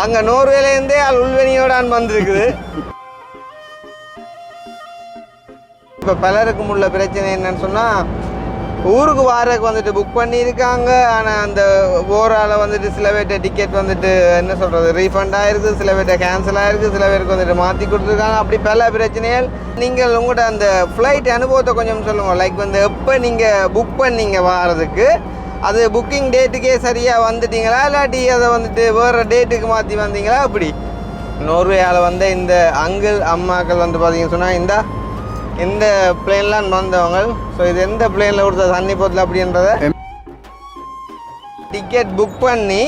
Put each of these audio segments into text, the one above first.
அங்கே நோர்வேலேருந்தே அது உள்வெனியோடான் வந்திருக்குது. இப்போ பலருக்கும் உள்ள பிரச்சனை என்னன்னு சொன்னால், ஊருக்கு வாரதுக்கு வந்துட்டு புக் பண்ணியிருக்காங்க. ஆனால் அந்த ஓரால் வந்துட்டு சில பேர்கிட்ட டிக்கெட் வந்துட்டு என்ன சொல்கிறது ரீஃபண்ட் ஆகிருக்கு, சில பேர்கிட்ட கேன்சல் ஆகிருக்கு, சில பேருக்கு வந்துட்டு மாற்றி கொடுத்துருக்காங்க. அப்படி பல பிரச்சனைகள். நீங்கள் உங்கள்கிட்ட அந்த ஃப்ளைட் அனுபவத்தை கொஞ்சம் சொல்லுங்கள். லைக் வந்து எப்போ நீங்கள் புக் பண்ணீங்க வாரதுக்கு, அது புக்கிங் டேட்டுக்கே சரியாக வந்துட்டீங்களா, இல்லாட்டி அதை வந்துட்டு வேறு டேட்டுக்கு மாற்றி வந்தீங்களா? அப்படி நோர்வேயால் வந்து இந்த அங்கிள் அம்மாக்கள் வந்து பார்த்தீங்கன்னு சொன்னால் இந்த பிளேன்லாம் வந்தவங்க. ஸோ இது எந்த பிளேனில் கொடுத்தது தண்ணி போத்தில் அப்படின்றத டிக்கெட் புக் பண்ணி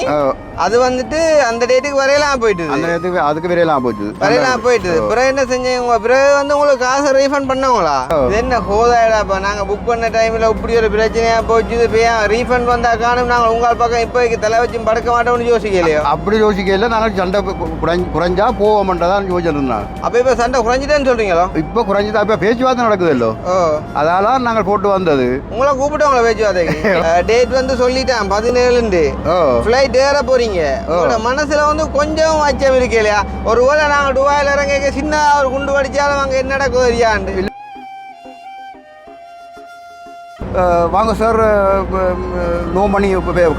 அது வந்துட்டு அந்த டேட்டுக்கு வரையலாம் போயிட்டு, அந்த நேரத்துக்கு அதுக்கு வரையலாம் போயிட்டு பிறகு என்ன செஞ்சீங்க? பிறகு வந்து உங்களுக்கு காசை ரீஃபண்ட் பண்ணவங்களா? இது என்ன ஹோதாயிடாப்பா, நாங்கள் புக் பண்ண டைமில் இப்படி ஒரு பிரச்சனையாக போச்சு, இப்போ ஏன் ரீஃபண்ட் வந்தால் காணும், நாங்கள் உங்கள் பக்கம் இப்போதைக்கு தலை வச்சு படுக்க மாட்டோம்னு யோசிக்கலையோ? அப்படி யோசிக்கல, நாங்கள் சண்டை குறைஞ்சா போவோம்ன்றதான் யோசிச்சிருந்தாங்க. அப்போ இப்போ சண்டை குறைஞ்சிட்டேன்னு சொல்கிறீங்களோ? இப்போ குறைஞ்சிதான், இப்போ பேச்சுவார்த்தை நடக்குதுல்லோ. அதால நாங்கள் போட்டு வந்தது. உங்களை கூப்பிட்டவங்கள பேச்சுவார்த்தைக்கு டேட் வந்து சொல்லிட்டேன் 17 ஃப்ளைட் ஏற போறீங்க. உங்களோட மனசுல வந்து கொஞ்சம் அச்சம் இருக்கு இல்லையா? ஒருவேளை நாங்க துபாயில இறங்க சின்ன ஒரு குண்டு படிச்சாலும் அங்க என்ன நடக்கும் தெரியாது. வாங்க சார், நோ மணி,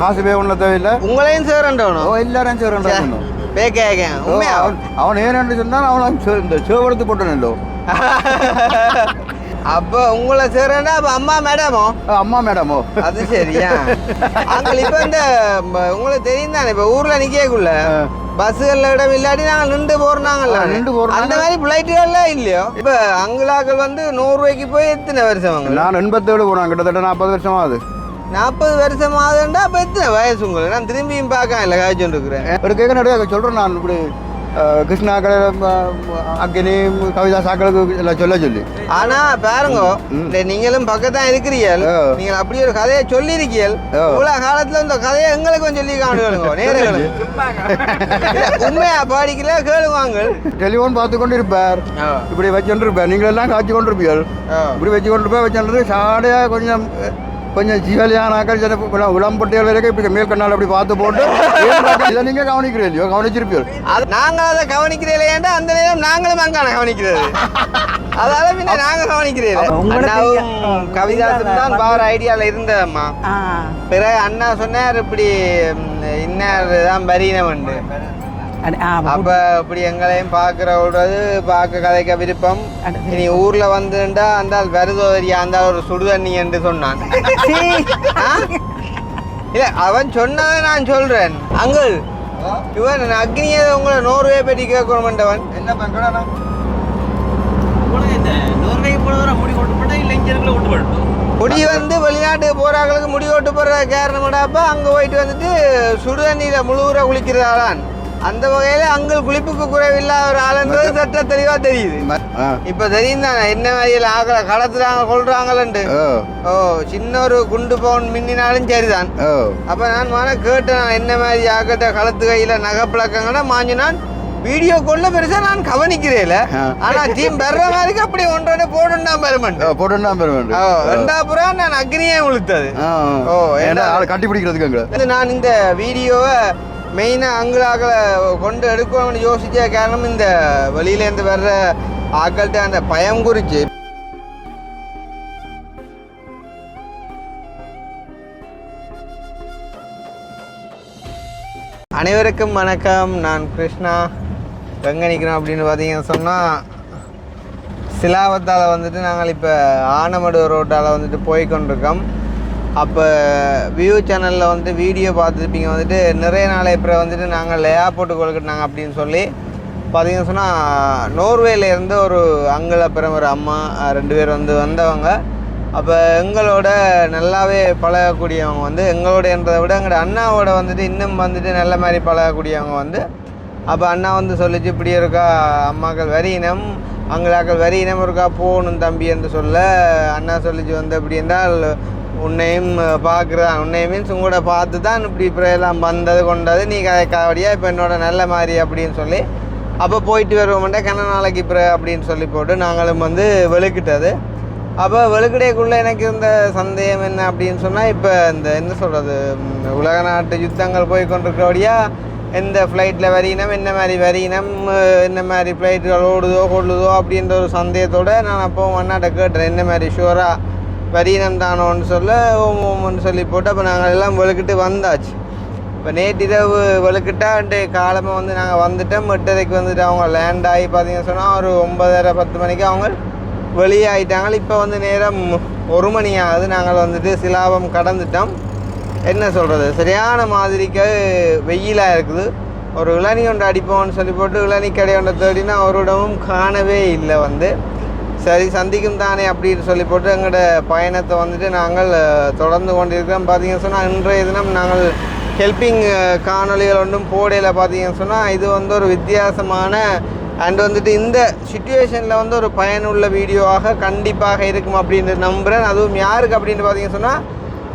காசு பே பண்ண தேவையில்லை. உங்களையும் சேரண்டணும், எல்லாரும் சேரண்டணும். பே கேட்க உண்மையா? அவன் ஏன்னு சொன்னா அவன் இந்த சேவரத்து போட்டனோ. அப்போ உங்களை சேரண்டா அப்போ அம்மா மேடமோ? அம்மா மேடமோ? அது சரியா? அங்கே இப்போ இந்த உங்களுக்கு தெரியும் தானே, இப்போ ஊரில் நிற்கக்குள்ள பஸ்ஸுகளில் இடம் இல்லாட்டி நாங்கள் நின்று போகிறாங்கல்ல, அந்த மாதிரி ஃப்ளைட்டுகள்லாம் இல்லையோ? இப்போ அங்கலாக்கள் வந்து 100 ரூபாய்க்கு போய் எத்தனை வருஷம் வாங்க? நான் 87 போனேன், கிட்டத்தட்ட 40 வருஷம் ஆகுது. 40 வருஷம் ஆகுதுண்டா அப்போ எத்தனை வயசு உங்களுக்கு? நான் திரும்பியும் பார்க்க இல்லை, காய்ச்சல் இருக்கிறேன். ஒரு கேட்க நிறைய சொல்கிறேன் நான். இப்படி கிருஷ்ணா அக்கினி கவிதா சாக்களுக்கு எல்லாம் சொல்லி. ஆனா பாருங்க, நீங்களும் பக்கத்தான் இருக்கிறீர்கள், நீங்கள் அப்படி ஒரு கதையை சொல்லி இருக்கீர்கள். இவ்வளவு காலத்துல இந்த கதையை எங்களுக்கும் சொல்லி காணுங்க நேரங்களும். உண்மையா பாடிக்கல கேளுவாங்க. டெலிஃபோன் பார்த்து கொண்டு இருப்பார், இப்படி வச்சுட்டு இருப்பார், நீங்கள் எல்லாம் காய்ச்சி கொண்டு இருப்பீர்கள். இப்படி வச்சு கொண்டு இருப்பா வச்சுட்டு சாடையா கொஞ்சம் ஜீவலியானாக்கள் உளம்பட்டியல் வரைக்கும் இப்படி மேல் கண்ணால் அப்படி பார்த்து போட்டு இதை நீங்கள் கவனிக்கிறீங்களோ? கவனிச்சிருப்பீர்கள். நாங்கள் அதை கவனிக்கிறீங்களேண்டா அந்த நேரம் நாங்களும் அங்கான கவனிக்கிறது. அதால பின்ன நாங்கள் கவனிக்கிறேன். கவிதாசன் தான் பவர் ஐடியாவில் இருந்ததம்மா. பிறகு அண்ணா சொன்னார் இப்படி இன்னார் தான் பரீனம் உண்டு. அப்ப இப்படி எங்களையும் பார்க்க கதைக்க விருப்பம். இனி ஊர்ல வந்துட்டா அந்த வருதோதரியா அந்த ஒரு சுடுதண்ணி என்று சொன்னான். இல்ல அவன் சொன்னதை நான் சொல்றேன். அங்கிள் இவன் அக்னியை உங்களை நோர்வே பற்றி கேட்கணும்ன்றவன் என்ன பண்றான்? முடி வந்து வெளிநாட்டுக்கு போறாங்களுக்கு முடி ஓட்டு போடுற காரணமாடாப்ப அங்க போயிட்டு வந்துட்டு சுடுதண்ணியில முழுகுற குளிக்கிறதாலான். அந்த வகையில அங்கள் குளிப்புக்கு குறைவில்லாத ஒரு ஆளுன்றது சட்ட தெளிவா தெரியுது. இப்ப தெரியும் தானே என்ன மாதிரி ஆகல கடத்துறாங்க கொள்றாங்கன்னு. சின்ன ஒரு குண்டு பவுன் மின்னினாலும் சரிதான். அப்ப நான் கேட்டேன் என்ன மாதிரி ஆகட்ட களத்து கையில நகைப்பழக்கங்கன்னா மாஞ்சு நான் வீடியோ கொள்ள பெருசா நான் கவனிக்கிறேன். ஆனா டீம் வர்ற மாதிரி அப்படி ஒன்றே போடுன்னா பெருமன் ரெண்டாப்புறம் நான் அக்னியே உளுத்தது கட்டி பிடிக்கிறதுக்கு. நான் இந்த வீடியோவை மெயினாக அங்களாக்களை கொண்டு எடுக்கணும்னு யோசிச்ச காரணம் இந்த வெளியிலேருந்து வர்ற ஆக்கள்கிட்ட அந்த பயம் குறித்து. அனைவருக்கும் வணக்கம், நான் கிருஷ்ணா. எங்கே நிற்கிறோம் அப்படின்னு பார்த்தீங்கன்னு சொன்னால், சிலாவத்தால் வந்துட்டு நாங்கள் இப்போ ஆனமடு ரோட்டால் வந்துட்டு போய்கொண்டிருக்கோம். அப்போ வியூ சேனலில் வந்துட்டு வீடியோ பார்த்துருப்பீங்க வந்துட்டு நிறைய நாளை இப்போ வந்துட்டு நாங்கள் ஏர்போர்ட்டு கொள்கிட்டாங்க அப்படின்னு சொல்லி பார்த்தீங்கன்னு சொன்னால், நோர்வேலேருந்து ஒரு அங்கிள் அப்புறம் ஒரு அம்மா 2 பேர் வந்தவங்க. அப்போ எங்களோட நல்லாவே பழகக்கூடியவங்க வந்து எங்களோடன்றதை விட எங்களோட அண்ணாவோட வந்துட்டு இன்னும் வந்துட்டு நல்ல மாதிரி பழகக்கூடியவங்க வந்து. அப்போ அண்ணா வந்து சொல்லிச்சு இப்படி இருக்கா அம்மாக்கள் வரியினம் அங்களாக்கள் வரியினம் இருக்கா போகணும் தம்பி என்று சொல்ல, அண்ணா சொல்லிச்சு வந்து எப்படி என்றால் உன்னையும் பார்க்குறான், உன்னையும் மீன்ஸ் உங்களோட பார்த்து தான் இப்படி எல்லாம் வந்தது கொண்டது நீ கதைக்காவடியா இப்போ என்னோட நல்ல மாதிரி அப்படின்னு சொல்லி அப்போ போயிட்டு வருவோம்ட்டா கண்ண நாளைக்கு அப்படின்னு சொல்லி போட்டு நாங்களும் வந்து வெளுக்கிட்டது. அப்போ வெளுக்கடைக்குள்ளே எனக்கு இருந்த சந்தேகம் என்ன அப்படின்னு சொன்னால், இப்போ இந்த என்ன சொல்கிறது உலக நாட்டு யுத்தங்கள் போய் கொண்டிருக்கிறபடியா எந்த ஃப்ளைட்டில் வரியினம் என்ன மாதிரி வரியினம் என்ன மாதிரி ஃப்ளைட்டுகள் ஓடுதோ கொள்ளுதோ அப்படின்ற ஒரு சந்தேகத்தோடு நான் அப்போ அண்ணாட்ட கேட்டேன் என்ன மாதிரி ஷுவராக வரியினம் தானோன்னு சொல்ல ஓமோன்னு சொல்லி போட்டு அப்போ நாங்கள் எல்லாம் வெளுக்கிட்டு வந்தாச்சு. இப்போ நேற்றிரவு வெளுக்கிட்டான்ட்டு காலமாக வந்து நாங்கள் வந்துட்டோம். 8:30க்கு வந்துட்டு அவங்க லேண்ட் ஆகி பார்த்தீங்கன்னு சொன்னால் ஒரு 9:30-10 மணிக்கு அவங்க வெளியாகிட்டாங்க. இப்போ வந்து நேரம் 1 மணி ஆகுது. நாங்கள் வந்துட்டு சிலாபம் கடந்துட்டோம். என்ன சொல்கிறது, சரியான மாதிரிக்கு வெயிலாக இருக்குது. ஒரு இளநீ ஒன்று அடிப்போம்னு சொல்லி போட்டு இளநீ கடை ஒன்றை தேடினா அவரிடமும் காணவே இல்லை. வந்து சரி சந்திக்கும் தானே அப்படின்னு சொல்லி போட்டு எங்களோட பயணத்தை வந்துட்டு நாங்கள் தொடர்ந்து கொண்டிருக்கிறோம். பார்த்தீங்கன்னு சொன்னால் இன்றைய தினம் நாங்கள் ஹெல்பிங் காணொலிகள் ஒன்றும் போடையில் பார்த்தீங்கன்னு சொன்னால் இது வந்து ஒரு வித்தியாசமான அண்ட் வந்துட்டு இந்த சுச்சுவேஷனில் வந்து ஒரு பயனுள்ள வீடியோவாக கண்டிப்பாக இருக்கும் அப்படின்னு நம்புகிறேன். அதுவும் யாருக்கு அப்படின்னு பார்த்தீங்கன்னு சொன்னால்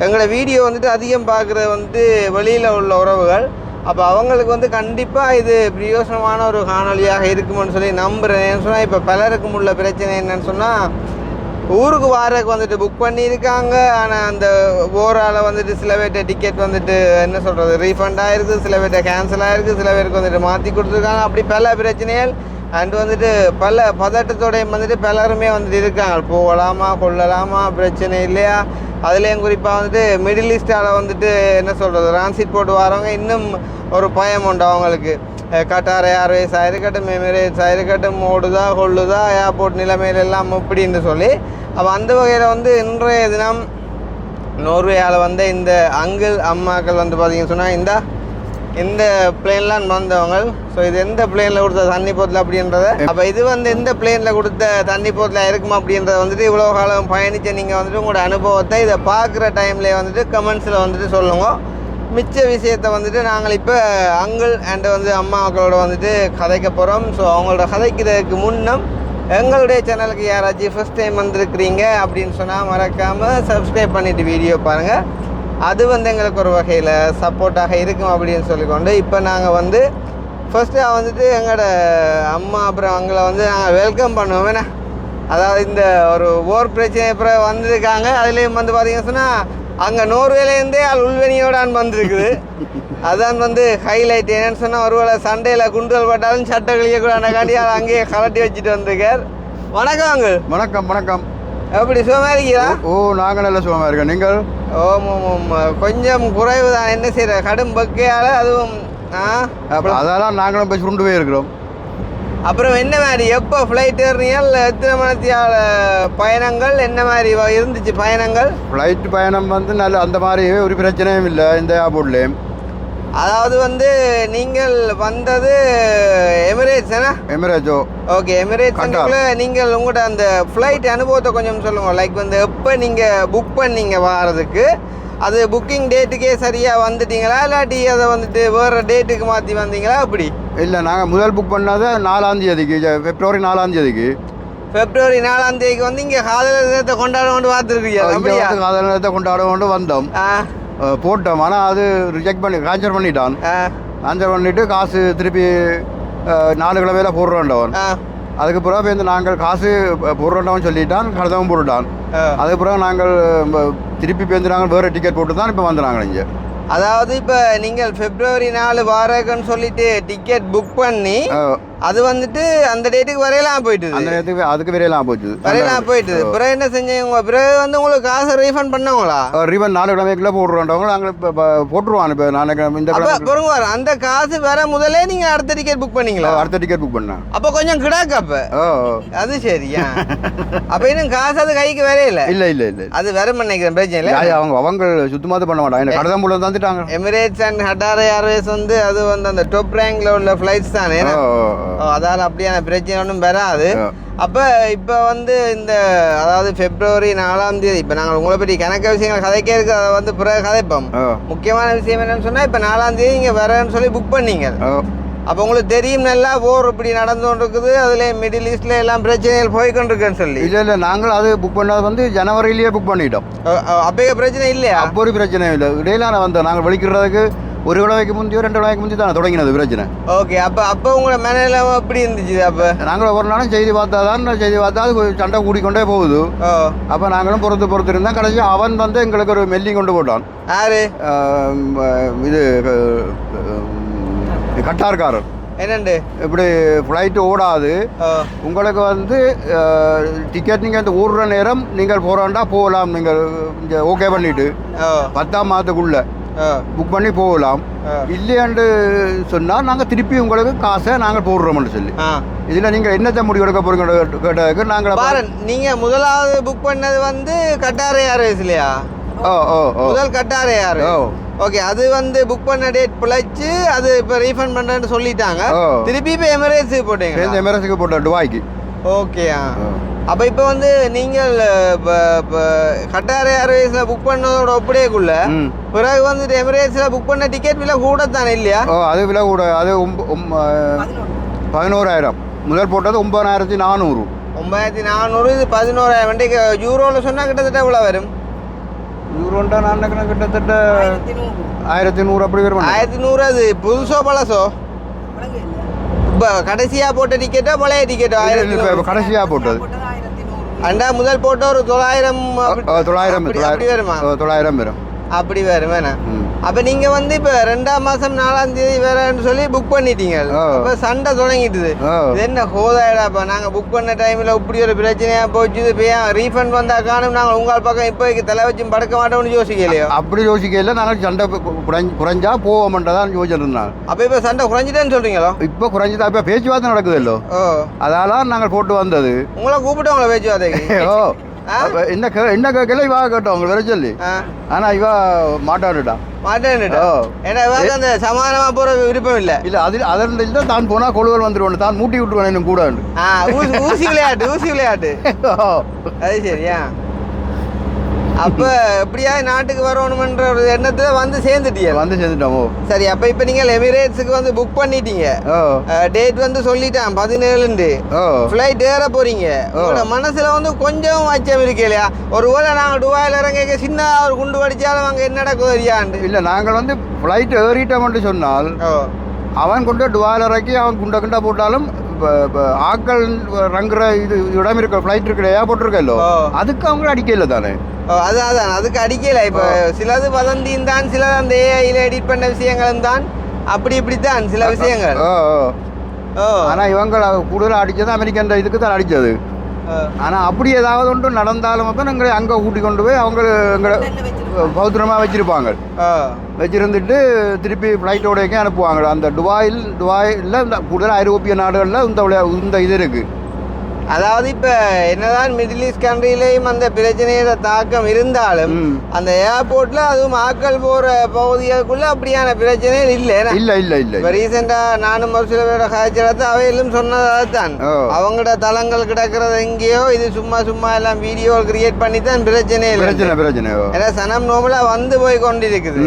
எங்களோட வீடியோ வந்துட்டு அதிகம் பார்க்குறது வந்து வெளியில் உள்ள உறவுகள். அப்போ அவங்களுக்கு வந்து கண்டிப்பாக இது பிரயோசனமான ஒரு காணொலியாக இருக்குமென்னு சொல்லி நம்புகிறேன். ஏன்னு சொன்னால் இப்போ பலருக்கும் உள்ள பிரச்சனை என்னன்னு சொன்னால் ஊருக்கு வாரக்கு வந்துட்டு புக் பண்ணியிருக்காங்க. ஆனால் அந்த ஓரால் வந்துட்டு சில பேர்ட்ட டிக்கெட் வந்துட்டு என்ன சொல்கிறது ரீஃபண்ட் ஆகிருக்கு, சில பேர்ட்ட கேன்சல் ஆகிருக்கு, சில பேருக்கு வந்துட்டு மாற்றி கொடுத்துருக்காங்க. அப்படி பல பிரச்சனைகள் அண்ட் வந்துட்டு பல பதட்டத்தோடையும் வந்துட்டு பலருமே வந்துட்டு இருக்காங்க. போகலாமா கொள்ளலாமா பிரச்சனை இல்லையா. அதுலேயும் குறிப்பாக வந்துட்டு மிடில் ஈஸ்டால் வந்துட்டு என்ன சொல்கிறது டிரான்சிட் போட்டு வரவங்க இன்னும் ஒரு பயம் உண்டு அவங்களுக்கு. கட்டார் ஏர்வேஸாக இருக்கட்டும், எமிரேட்ஸாக இருக்கட்டும், ஓடுதா கொள்ளுதா ஏர்போர்ட் நிலைமையில எல்லாம் இப்படின்னு சொல்லி. அப்போ அந்த வகையில் வந்து இன்றைய தினம் நோர்வேயால் வந்து இந்த அங்கிள் அம்மாக்கள் வந்து பார்த்திங்கன்னு சொன்னால் இந்த பிளேன்லாம் வந்தவங்க. ஸோ இது எந்த பிளேனில் கொடுத்த தண்ணி போத்தில் அப்படின்றத, அப்போ இது வந்து எந்த பிளேனில் கொடுத்த தண்ணி போத்தில் இருக்குமா அப்படின்றத வந்துட்டு இவ்வளோ காலம் பயணித்த நீங்கள் வந்துட்டு உங்களோட அனுபவத்தை இதை பார்க்குற டைம்லேயே வந்துட்டு கமெண்ட்ஸில் வந்துட்டு சொல்லுங்க. மிச்ச விஷயத்தை வந்துட்டு நாங்கள் இப்போ அங்கிள் அண்ட் வந்து அம்மாக்களோட வந்துட்டு கதைக்க போகிறோம். ஸோ அவங்களோட கதைக்கிறதுக்கு முன்னம் எங்களுடைய சேனலுக்கு யாராச்சும் ஃபஸ்ட் டைம் வந்திருக்கிறீங்க அப்படின்னு சொன்னால் மறக்காமல் சப்ஸ்கிரைப் பண்ணிவிட்டு வீடியோ பாருங்கள். அது வந்து எங்களுக்கு ஒரு வகையில் சப்போர்ட்டாக இருக்கும் அப்படின்னு சொல்லிக்கொண்டு இப்போ நாங்கள் வந்து ஃபஸ்ட்டு வந்துட்டு எங்களோட அம்மா அப்புறம் அவங்கள வந்து நாங்கள் வெல்கம் பண்ணுவோம். ஏன்னா அதாவது இந்த ஒரு ஓர் பிரச்சனை அப்புறம் வந்திருக்காங்க. அதுலேயும் வந்து பார்த்தீங்கன்னு சொன்னால் அங்கே நோர்வேலேருந்தே உள்வெனியோடான் வந்திருக்குது. அதான் வந்து ஹைலைட். என்னென்னு சொன்னால் ஒருவேளை சண்டையில் குண்டுகள் பட்டாலும் சட்டை கழியக்கூடாண்டாண்டி அதை அங்கேயே கலட்டி வச்சுட்டு வந்திருக்கார். வணக்கம் அங்கிள். வணக்கம் வணக்கம். எப்படி சுகமாக இருக்கீங்களா? ஓ நாங்கள் நல்ல சுகமாக இருக்கோம். நீங்கள்? ஓம் கொஞ்சம் குறைவு தான். என்ன செய்கிற கடும் பக்கையால் அதுவும் அதெல்லாம் நாங்களும் போய் சுருண்டு போயிருக்கிறோம். அப்புறம் என்ன மாதிரி எப்போ ஃப்ளைட் ஏறினீங்கள், எத்தனை மணித்தியால பயணங்கள் என்ன மாதிரி இருந்துச்சு பயணங்கள்? ஃப்ளைட் பயணம் வந்து நல்ல அந்த மாதிரி ஒரு பிரச்சனையும் இல்லை இந்த ஏர்போர்ட்லேயும். அதாவது வந்து நீங்கள் வந்தது எமிரேட்ஸ் தானே? எமிரேட்ஸோ. ஓகே, எமிரேட்ஸ்க்குள்ள நீங்கள் உங்களோட அந்த ஃப்ளைட் அனுபவத்தை கொஞ்சம் சொல்லுங்கள். லைக் வந்து எப்போ நீங்கள் புக் பண்ணீங்க வாரதுக்கு, அது புக்கிங் டேட்டுக்கே சரியாக வந்துட்டீங்களா இல்லாட்டி அதை வந்துட்டு வேறு டேட்டுக்கு மாற்றி வந்தீங்களா அப்படி? இல்லை, நாங்கள் முதல் புக் பண்ணது 4ஆம் தேதிக்கு, பிப்ரவரி 4ஆம் தேதிக்கு. பிப்ரவரி 4ஆம் தேதிக்கு வந்து இங்கே காதலர் தினத்தை கொண்டாட கொண்டு பார்த்துருக்கீங்க? காதலர் தினத்தை கொண்டாட கொண்டு வந்தோம், போட்டோம். ஆனால் அது ரிஜெக்ட் பண்ணி கேன்சல் பண்ணிட்டான். கேன்சல் பண்ணிவிட்டு காசு திருப்பி 4 கிழமையில போடுறோண்டவன். அதுக்கு பிறகு வந்து நாங்கள் காசு போடுறோண்டவன் சொல்லிட்டான், கழுதவும் போட்டுட்டான். அதுக்கு பிறகு நாங்கள் திருப்பி பேருந்து நாங்கள் வேறு டிக்கெட் போட்டு தான் இப்போ வந்துடுறாங்க இங்கே. அதாவது இப்போ நீங்கள் பிப்ரவரி 4 வாரக்குன்னு சொல்லிட்டு டிக்கெட் புக் பண்ணி அது வந்துட்டு அந்த டேட்டுக்கு வரையலாம் போயிட்டு, அந்த நேரத்துக்கு அதுக்கு வரையலாம் போச்சு, வரையலாம் போயிட்டு. பிறகு என்ன செஞ்சீங்க? பிறகு வந்து உங்களுக்கு காசை ரீஃபண்ட் பண்ணவங்களா? ரீஃபண்ட் 4 கிழமைக்குள்ளே போடுறோன்றவங்க நாங்கள் இப்போ போட்டுருவான். இப்போ நான் இந்த பொருங்க அந்த காசு வர முதலே நீங்கள் அடுத்த டிக்கெட் புக் பண்ணீங்களா? அடுத்த டிக்கெட் புக் பண்ணேன். அப்போ கொஞ்சம் கிடாக்கு. அப்போ அது சரியா? அப்போ இன்னும் காசு அது கைக்கு வரே இல்லை? இல்லை இல்லை இல்லை, அது வேற நினைக்கிறேன், பிரச்சனை இல்லை. அவங்க சுத்தமாக பண்ண மாட்டாங்க. எனக்கு கடதான் போல தந்துட்டாங்க. எமிரேட்ஸ் அண்ட் கட்டார் ஏர்வேஸ் வந்து அது வந்து அந்த டாப் ரேங்க்ல உள்ள ஃப்ளைட்ஸ் தானே, அதால் அப்படியான பிரச்சனை ஒன்றும் வராது. அப்போ இப்போ வந்து இந்த அதாவது பிப்ரவரி 4ஆம் தேதி இப்போ நாங்கள் உங்களை பற்றி கணக்க விஷயங்கள் கதைக்க இருக்கு, அதை வந்து பிறகு கதைப்போம். முக்கியமான விஷயம் என்னன்னு சொன்னால் இப்போ 4ஆம் தேதி இங்கே வரேன்னு சொல்லி புக் பண்ணீங்க. அப்போ உங்களுக்கு தெரியும் நல்லா போர் இப்படி நடந்து கொண்டு இருக்குது, அதில் மிடில் ஈஸ்டில் எல்லாம் பிரச்சனைகள் போய்கொண்டிருக்குன்னு சொல்லி. இல்லை இல்லை, நாங்கள் அது புக் பண்ணது வந்து ஜனவரியிலேயே புக் பண்ணிட்டோம். அப்போ பிரச்சனை இல்லையா? அப்போ ஒரு பிரச்சனை இல்லை. இடையில நான் வந்தோம், நாங்கள் வெளிக்கிறதுக்கு 1 கிழமைக்கு முந்தையோ 2 கிழமைக்கு முந்தைய தான் தொடங்கினது பிரச்சனை. ஓகே, அப்போ உங்களோட மனநிலைமை எப்படி இருந்துச்சு? அப்போ நாங்கள் ஒரு நாளும் செய்தி பார்த்தா அது சண்டை கூடிக்கொண்டே போகுது. அப்போ நாங்களும் பொறுத்து இருந்தால் கடைசி அவன் வந்து எங்களுக்கு ஒரு மெல்லி கொண்டு போட்டான். யாரு? இது கட்டார்காரர் என்னண்டு இப்படி ஃப்ளைட்டு ஓடாது. உங்களுக்கு வந்து டிக்கெட் நீங்கள் இந்த ஓடுற நேரம் நீங்கள் போகிறாண்டா போகலாம். நீங்கள் இங்கே ஓகே பண்ணிவிட்டு 10ஆம் மாதத்துக்குள்ளே புக் பண்ணி போகலாம். இல்லையாண்டு சொன்னால் நாங்கள் திருப்பி உங்களுக்கு காசை நாங்கள் போடுறோம்னு சொல்லி. இதில் நீங்கள் என்னத்தை முடிவு எடுக்க போகிறீங்க கேட்டதுக்கு நாங்கள் நீங்கள் முதலாவது புக் பண்ணது வந்து கட்டார் ஏர்வேஸ் இல்லையா? முதல் கட்டார் ஏர். ஓகே, அது வந்து புக் பண்ண டேட் பிழைச்சு அது இப்போ ரீஃபண்ட் பண்ணுறேன்னு சொல்லிட்டாங்க. திருப்பி இப்போ எமிரேட்ஸுக்கு போட்டீங்க? எமிரேட்ஸுக்கு போட்டேன், துபாய்க்கு. ஓகே. அப்போ இப்போ வந்து நீங்கள் கட்டார் ஏர்வேஸில் புக் பண்ணதோட ஒப்படையக்குள்ள பிறகு வந்துட்டு எமிரேட்ஸில் புக் பண்ண டிக்கெட் விலை கூட தானே இல்லையா? அது விலை கூட. அது 11,000. முதல் போட்டது 9,400. 9,400. இது 11,000. யூரோவில் சொன்னால் கிட்டத்தட்ட எவ்வளோ வரும்? யூரோண்டா நான் நினைக்கிறேன் கிட்டத்தட்ட 1,100 அப்படி வரும். 1,100. அது புதுசோ பழசோ? இப்போ கடைசியாக போட்ட டிக்கெட்டோ பழைய டிக்கெட்டோ? கடைசியாக போட்டது. அண்டா முதல் போட்ட ஒரு 900 வருமா? 900 வரும். அப்படி வரும் வேணாம். அப்போ நீங்கள் வந்து இப்போ 2ஆம் மாதம் 4ஆம் தேதி வேறன்னு சொல்லி புக் பண்ணிட்டீங்க. அப்போ சண்டை தொடங்கிட்டுது. இது என்ன ஹோதாயிடாப்பா, நாங்கள் புக் பண்ண டைமில் இப்படி ஒரு பிரச்சனையாக போச்சு, இப்போ ரீஃபண்ட் வந்தால் காணும் நாங்கள் உங்கள் பக்கம் இப்போ தலை வச்சு படுக்க மாட்டோம்னு யோசிக்கலையோ? அப்படி யோசிக்கல. நாங்கள் சண்டை குறைஞ்சா போவோம்ன்றதான் யோசிச்சிருந்தாங்க. அப்போ இப்போ சண்டை குறைஞ்சிட்டேன்னு சொல்கிறீங்களோ? இப்போ குறைஞ்சிட்டா. இப்போ பேச்சுவார்த்தை நடக்குது இல்லோ? அதாலாம் நாங்கள் போட்டு வந்தது. உங்களை கூப்பிட்டவங்கள பேச்சுவார்த்தைக்கு? என்ன கேட்கல இவா கேட்டோம் அவங்க வர சொல்லி. ஆனா இவா மாட்டான்னுட்டா. ஏன்னா அந்த சமாதானமா போற விருப்பம் இல்ல. இல்ல அதில் இல்லை தான் போனா கொழுவல் வந்துருவோம், தான் மூட்டி விட்டுருவேன் இன்னும் கூட. ஊசி விளையாட்டு. அது சரியா? அப்ப எப்படியா நாட்டுக்கு வரணும்ன்ற ஒரு எண்ணத்துல வந்து சேர்ந்துட்டோம். சரி, அப்ப இப்ப நீங்க எமிரேட்ஸுக்கு வந்து புக் பண்ணிட்டீங்க. டேட் வந்து சொல்லிட்டான் 17. ஃபிளைட் ஏற போறீங்க. உங்களோட மனசுல வந்து கொஞ்சம் அச்சம் இருக்கு இல்லையா? ஒருவேளை நாங்க துபாயில இறங்க சின்ன ஒரு குண்டு வடிச்சாலும் அங்க என்ன நடக்கும் தெரியாது. இல்ல நாங்கள் வந்து ஃபிளைட் ஏறிட்டோம்னு சொன்னால் அவன் கொண்டு துபாயில இறக்கி அவன் குண்டா போட்டாலும் ஆக்கள் ரங்குற இது இடம் இருக்க ஃபிளைட் இருக்கிற ஏர்போர்ட் இருக்கல்லோ, அதுக்கு அவங்க அடிக்கல தானே? அதான் அதுக்கு அடிக்கல. இப்போ சிலது வதந்தியும் தான், சிலது அந்த ஏஐல எடிட் பண்ண விஷயங்களும் தான், அப்படி இப்படித்தான் சில விஷயங்கள். ஆனா இவங்க கூடுதலாக அடிச்சது அமெரிக்கன் இதுக்கு தான் அடிச்சது. ஆனா அப்படி ஏதாவது ஒன்று நடந்தாலும் அப்போ நாங்கள் அங்கே கூட்டி கொண்டு போய் அவங்க எங்களை பௌத்திரமாக வச்சிருப்பாங்க. வச்சிருந்துட்டு திருப்பி ஃப்ளைட்டோடையே அனுப்புவாங்க. அந்த துபாயில் இந்த கூடுதலாக ஐரோப்பிய நாடுகளில் இந்த இது இருக்குது. அதாவது இப்போ என்னதான் மிடில் ஈஸ்ட் கண்ட்ரிலையும் அந்த பிரச்சனையோட தாக்கம் இருந்தாலும் அந்த ஏர்போர்ட்ல அதுவும் ஆக்கள் போற பகுதிகளுக்குள்ள அப்படியான பிரச்சனை இல்லை. இப்போ ரீசெண்டாக நானும் ஒரு சில பேரோட காய்ச்சலத்தை அவையிலும் சொன்னதான் அவங்களோட தளங்கள் கிடக்கிறது எங்கேயோ, இது சும்மா எல்லாம் வீடியோ கிரியேட் பண்ணி தான் பிரச்சனை. ஏன்னா சனம் நோமலா வந்து போய் கொண்டிருக்குது.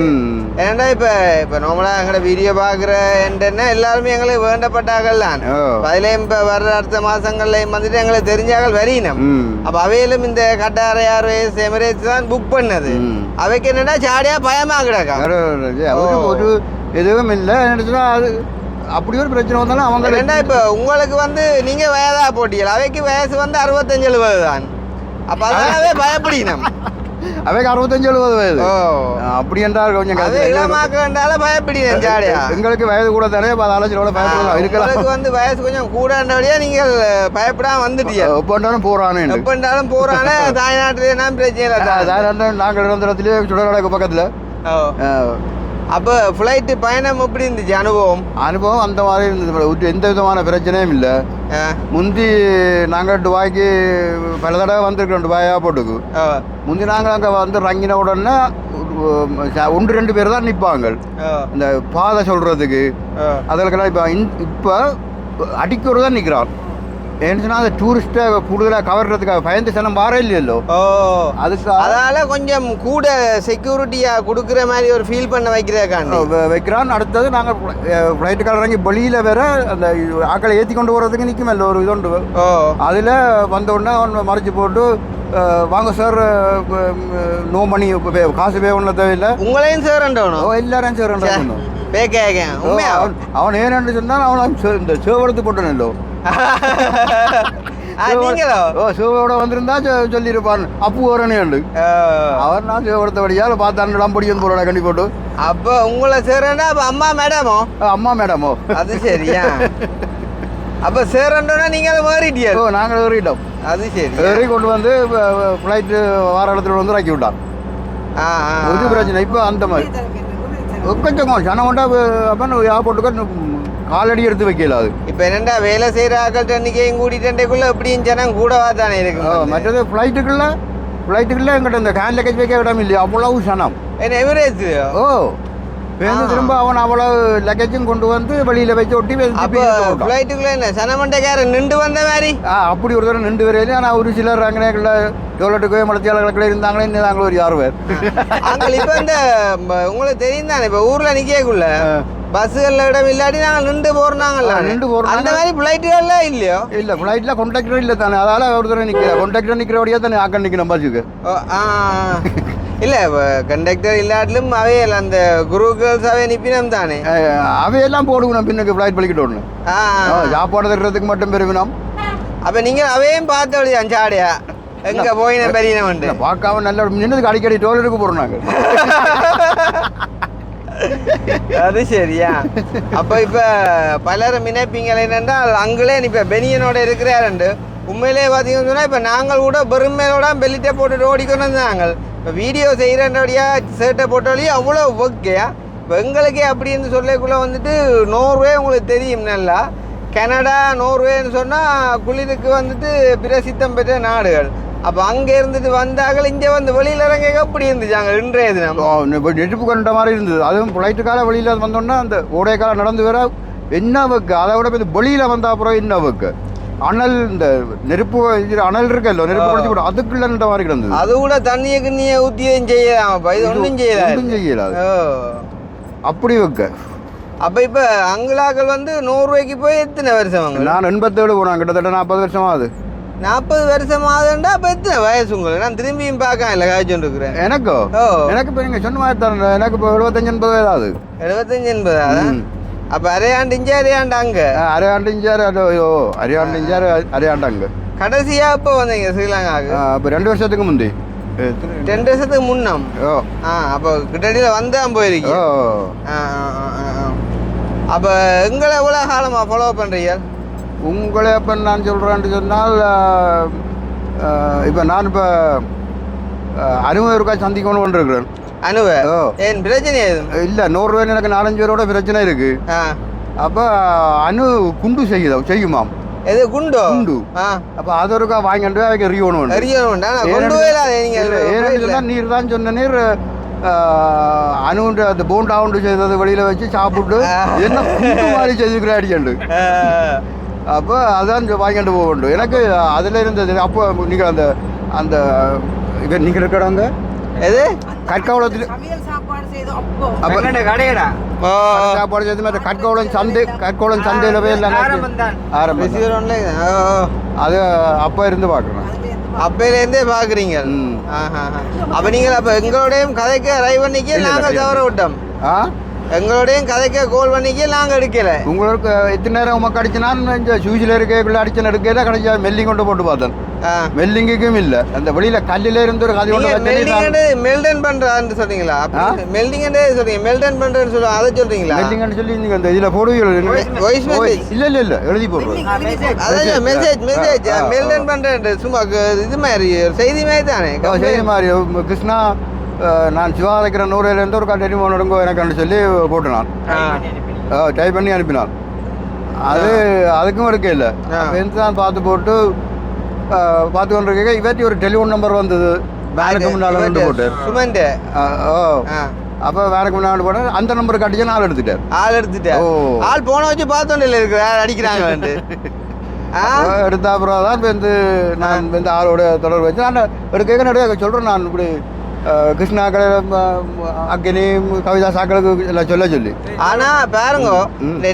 ஏன்னா இப்போ நோமலா எங்களோட வீடியோ பார்க்குற என்ன எல்லாருமே எங்களுக்கு வேண்டப்பட்டார்கள் தான். அதுலேயும் இப்போ வர்ற அடுத்த மாதங்கள்லையும் வந்து எங்களுக்கு தெரிஞ்சார்கள் வரியினம். அப்ப அவையிலும் இந்த கட்டார் ஏர்வேஸ் எமிரேட்ஸ் தான் புக் பண்ணது. அவைக்கு என்னன்னா சாடியா பயமா கிடக்கா ஒரு எதுவும் இல்லை. அது அப்படி ஒரு பிரச்சனை வந்தாலும் அவங்க என்ன இப்போ உங்களுக்கு வந்து நீங்க வயதா போட்டீங்க, அவைக்கு வயசு வந்து 65-70 தான். அப்ப அதனாலே பயப்படினம். அவைக்கு 65-70 வயது. அப்படி என்றால் கொஞ்சம் பயப்படினேன் ஜாடியா. எங்களுக்கு வயது கூட தானே ஆலோசனை பயப்படலாம் இருக்கலாம். வந்து வயசு கொஞ்சம் கூடபடியா நீங்கள் பயப்படாம வந்துட்டீங்க. எப்பண்டாலும் போறானே தாய்நாட்டிலே பிரச்சனை இல்லை. தாய்நாட்டில் நாங்கள் இடத்துலயே சுடநாடக பக்கத்துல. அப்போ ஃப்ளைட்டு பயணம் எப்படி இருந்துச்சு அனுபவம்? அந்த மாதிரி இருந்தது. எந்த விதமான பிரச்சனையும் இல்லை. முந்தி நாங்கள் துபாய்க்கு பல தடவை வந்திருக்கிறோம். துபாய் ஏர்போர்ட்டுக்கு முந்தி நாங்கள் அங்கே வந்து இறங்கின உடனே 1-2 பேர் தான் நிற்பாங்க இந்த பாதை சொல்கிறதுக்கு. அதற்கெல்லாம் இப்போ அடிக்கொரு தான் நிற்கிறான். ஏன்னு சொன்னால் அந்த டூரிஸ்ட்டை கூடுதலாக கவர்றதுக்காக பயந்து சனம் வார இல்லையோ, அதுக்கு அதனால கொஞ்சம் கூட செக்யூரிட்டியாக கொடுக்குற மாதிரி ஒரு ஃபீல் பண்ண வைக்கிறான். அடுத்தது நாங்கள் ஃப்ளைட்டுக்கார இறங்கி வெளியில் வேற அந்த ஆக்களை ஏற்றி கொண்டு போகிறதுக்கு நிற்கும் இல்லை ஒரு இதுண்டு. அதில் வந்தோடனே அவன் மறைச்சி போட்டு வாங்க சார், நோ மணி, காசு பே ஒன்றும் தேவையில்லை, உங்களையும் சேரண்டணும், எல்லாரையும் சேரண்டணும். அவன் ஏன்னு சொன்னால் அவன் இந்த சேவரத்து போட்டானோ நீங்களோ சிவோட வந்திருந்தா சொல்லியிருப்பான் அப்பு ஓரணி உண்டு அவர் நான் சிவபடுத்தபடியால் பார்த்தாண்டு படியும் போறோட கண்டி போட்டு அப்போ உங்களை சேரண்டா அப்போ அம்மா மேடமோ அம்மா மேடமோ அது சரியா அப்போ சேரண்டோன்னா நீங்கள் மாறிட்டியா நாங்கள் ஏறிட்டோம் அது சரி ஏறி கொண்டு வந்து ஃப்ளைட்டு வார இடத்துல வந்து இறக்கி விட்டான் இது பிரச்சனை இப்போ அந்த மாதிரி கொஞ்சம் ஜனம் கொண்டா அப்போ போட்டுக்க காலடி எடுத்து வைக்கல அது இப்போ என்னண்டா வேலை செய்கிற ஆக்கள் அன்றைக்கையும் கூட்டிகிட்டேக்குள்ளே எப்படியும் ஜனம் கூடவா தானே இருக்கு மற்றது ஃப்ளைட்டுக்குள்ள எங்கிட்ட இந்த ஹேண்ட் லக்கேஜ் வைக்க இடம் இல்லையா அவ்வளவு சனம் என்ன எமிரேட்ஸ் ஓ பேருந்து திரும்ப அவன் அவ்வளவு லக்கேஜும் கொண்டு வந்து வெளியில வச்சு ஒட்டி ஃப்ளைட்டுக்குள்ள என்ன சனமண்டைக்காரன் நின்று வந்த மாதிரி அப்படி ஒரு தடவை நின்று வரையில ஆனால் ஒரு சிலர் அங்கனேக்குள்ள டோலட்டுக்கு மலத்தியாளர்களுக்குள்ள இருந்தாங்களே இன்னும் நாங்களும் ஒரு 6 பேர் அங்கே இப்போ இந்த உங்களுக்கு தெரியும் தானே இப்போ ஊரில் நிற்கக்குள்ள பஸ்ஸுகளில் இடம் இல்லாட்டி நாங்கள் நின்று போகிறோம்னாங்கல்ல நின்று போகிறோம் அந்த மாதிரி ஃப்ளைட்டுகள்ல இல்லையோ இல்லை ஃப்ளைட்டில் கண்டக்டர் இல்லை தானே அதால் ஒரு தடவை நிற்கிற கண்டக்டர் நிற்கிறபடியாக தானே ஆக்க நிற்கணும் பஸ்ஸுக்கு இல்லை கண்டக்டர் இல்லாட்டிலும் அவையில் அந்த குரு கேர்ள்ஸ் அவை நிப்பினம் தானே அவையெல்லாம் போடுவோம் பின்னுக்கு ஃப்ளைட் பழிக்கிட்டு ஒன்று சாப்பாடு தர்றதுக்கு மட்டும் பெருவினோம் அப்போ நீங்கள் அவையும் பார்த்து அப்படி அஞ்சாடையா எங்கே போயின பெரியனவன் பார்க்காம நல்ல நின்னதுக்கு அடிக்கடி டோலருக்கு போகிறோம் நாங்கள் அது சரியா அப்போ இப்போ பலரும் நினைப்பீங்கள் என்னென்றால் அங்களே இப்போ பெனியனோட இருக்கிறாருண்டு உண்மையிலே பார்த்தீங்கன்னு சொன்னால் இப்போ நாங்கள் கூட பெருமையோட பெல்லிட்டை போட்டுட்டு ஓடிக்கொண்டு வந்தாங்க இப்போ வீடியோ செய்கிறபடியா ஷர்ட்டை போட்டாலேயே அவ்வளோ ஓகேயா இப்போ எங்களுக்கே அப்படின்னு சொல்லக்குள்ளே வந்துட்டு நோர்வே உங்களுக்கு தெரியும் நல்லா கனடா நோர்வேன்னு சொன்னால் குளிருக்கு வந்துட்டு பிரசித்தம் பெற்ற நாடுகள் அப்போ அங்கே இருந்துட்டு வந்தார்கள் இங்கே வந்து வெளியில் இறங்க எப்படி இருந்துச்சாங்க இன்றைய தினம் இப்போ நெருப்பு கொண்ட மாதிரி இருந்தது அதுவும் ஃப்ளைட்டு காலம் வெளியில் வந்தோன்னா அந்த ஓடைய காலம் நடந்து வர என்ன வைக்க அதை விட இப்போ வெளியில் வந்த அப்புறம் என்ன வைக்க அனல் இந்த நெருப்பு அனல் இருக்கല്ലോ நெருப்பு குடிச்சு கூட அதுக்குள்ள நின்ற மாதிரி கிடந்தது அது கூட தண்ணியை கிண்ணியை ஊற்றியும் செய்யலாம் இது ஒன்றும் செய்யலாம் அப்படி வைக்க அப்போ இப்போ அங்கலாக்கள் வந்து நோர்வேக்கு போய் எத்தனை வருஷம் வாங்க நான் 87 போனேன் கிட்டத்தட்ட 40 வருஷமா அது 40 வருஷம் ஆகுதுண்டா அப்போ எத்தனை வயசு உங்களுக்கு நான் திரும்பியும் பார்க்க இல்லை காய்ச்சல் இருக்கிறேன் எனக்கோ எனக்கு இப்போ நீங்கள் சொன்ன மாதிரி தரேன் எனக்கு இப்போ 75-80 வயதாது 75-80 அப்போ அரையாண்டு இஞ்சி அரையாண்டு அங்கே அரையாண்டு இஞ்சாரு அரையாண்டு இஞ்சாரு அரையாண்டு அங்கே கடைசியாக இப்போ வந்தீங்க ஸ்ரீலங்காவுக்கு இப்போ 2 வருஷத்துக்கு முந்தி 2 வருஷத்துக்கு முன்னம் அப்போ கிட்டடியில் வந்தான் போயிருக்கீங்க அப்போ எங்களை எவ்வளோ காலமாக ஃபாலோ பண்ணுறீங்க உங்களை எப்போ நான் சொல்கிறேன்னு சொன்னால் இப்போ நான் இப்போ அனுபவம் இருக்கா சந்திக்கணும்னு கொண்டிருக்கிறேன் ஏன் பிரச்சனை இல்லை 100 ரூபாய் எனக்கு 4-5 பேரோட பிரச்சனை இருக்கு அப்போ குண்டு செய்யுமாம் எது குண்டு அப்போ அது ஒருக்கா வாங்கிட்டு அவைக்கு எறியணும் நீர் தான் சொன்ன நீர் அணுண்டு அந்த போண்டா உண்டு செய்தது வெளியில் வச்சு சாப்பிட்டு என்ன குண்டு மாதிரி செய்துக்கிற அடிக்கண்டு அப்போ அதான் வாங்கிட்டு போக வேண்டும் எனக்கு அதில் இருந்தது அப்போ நீங்கள் அந்த அந்த இப்போ நீங்கள் இருக்கிறாங்க எது கற்காவளத்தில் சாப்பாடு செய்து மாதிரி கற்கோளம் சந்தையில் போய் அது அப்போ இருந்து பார்க்கணும் அப்பையிலேருந்தே பார்க்குறீங்க அப்போ நீங்கள் அப்போ எங்களோடையும் கதைக்க ரை பண்ணிக்க நாங்கள் தவற விட்டோம் எங்களோடையும் கதைக்க கோல் பண்ணிக்க நாங்கள் எடுக்கலை உங்களுக்கு எத்தனை நேரம் உமக்கு அடிச்சுனா இந்த சூசில் இருக்கக்குள்ள அடிச்சுன்னு எடுக்கல கிடைச்சா மெல்லிங் கொண்டு போட்டு பார்த்தேன் மெல்லிங்குக்கும் இல்லை அந்த வெளியில் கல்லில் இருந்து ஒரு கதை மெல்டன் பண்ணுறான்னு சொன்னீங்களா மெல்டிங்னே சொல்றீங்க மெல்டன் பண்ணுறேன்னு சொல்லுவாங்க அதை சொல்கிறீங்களா மெல்லிங்னு சொல்லி நீங்கள் அந்த இதில் போடுவீங்க இல்லை எழுதி போடுறோம் அதான் மெசேஜ் மெல்டன் பண்ணுறேன் சும்மா இது மாதிரி செய்தி மாதிரி தானே செய்தி மாதிரி கிருஷ்ணா நான் சிவாதைக்கிற 100 ஒரு கண்டெனி ஒன்றுங்கோ எனக்கு சொல்லி போட்டு நான் டைப் பண்ணி அனுப்பினான் அதுக்கும் எடுக்க இல்லை தான் பார்த்து போட்டு பார்த்து கொண்டு இருக்க இவற்றி ஒரு டெலிஃபோன் நம்பர் வந்தது வேனுக்கு முன்னால் வந்து போட்டு சுமந்து அப்போ வேனுக்கு முன்னாடி போட்டேன் அந்த நம்பருக்கு அடிச்சு ஆள் எடுத்துட்டேன் ஆள் போன வச்சு பார்த்தோம் இல்லை இருக்கிற அடிக்கிறாங்க எடுத்த அப்புறம் தான் இப்போ நான் இந்த ஆளோட தொடர்பு வச்சு நான் எடுக்க நிறைய சொல்கிறேன் நான் இப்படி கிருஷ்ணாக்களை அக்கினி கவிதா சாக்களுக்கு எல்லாம் சொல்லி ஆனா பாருங்க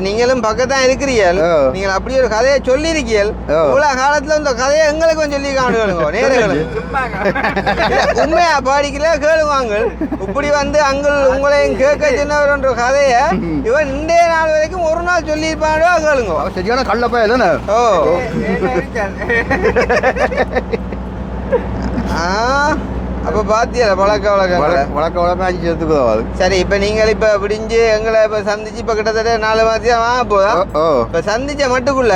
நீங்களும் பக்கத்தான் இருக்கிறீர்கள் நீங்கள் அப்படி ஒரு கதையை சொல்லி இருக்கீர்கள் இவ்வளவு காலத்துல இந்த கதையை எங்களுக்கு கொஞ்சம் சொல்லி காணுங்க நேரங்களுக்கு உண்மையா பாடிக்கல கேளுவாங்க இப்படி வந்து அங்கள் உங்களையும் கேட்க சொன்னவர் கதையை இவன் இன்றைய நாள் வரைக்கும் ஒரு நாள் சொல்லி இருப்பானோ கேளுங்க சரியான கள்ளப்பா தானே ஓ அப்ப பாத்தியா பழக்க வழக்கம் 5 சேர்த்துக்குதான். சரி இப்ப நீங்கள் இப்ப விடிஞ்சு எங்களை இப்ப சந்திச்சு இப்ப கிட்டத்தட்ட 4 மாதம் வாங்க போதா இப்ப சந்திச்ச மட்டுக்குள்ள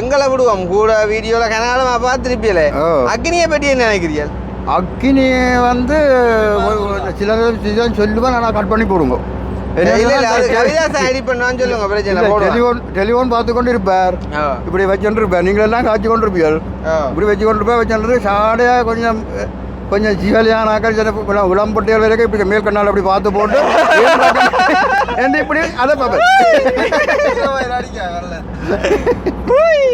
எங்களை விடுவோம் கூட வீடியோல கனாலமா பார்த்துருப்பீங்களே அக்னியை பற்றி என்ன நினைக்கிறீர்கள்? அக்னி வந்து சிலர் சொல்லுவேன் ஆனால் கட் பண்ணி போடுங்க. டெலிஃபோன் பார்த்து கொண்டு இருப்பார் இப்படி வச்சுட்டு இருப்பார். நீங்கள் எல்லாம் காய்ச்சி கொண்டு இருப்பீர்கள் இப்படி வச்சு கொண்டு போய் வச்சுட்டு சாடையா கொஞ்சம் ஜீவலியானாக்கள் சில உளம்பட்டியல் வரைக்கும் இப்படி மேல் கண்ணால் அப்படி பார்த்து போட்டு இப்படி அதை பார்ப்பேன்.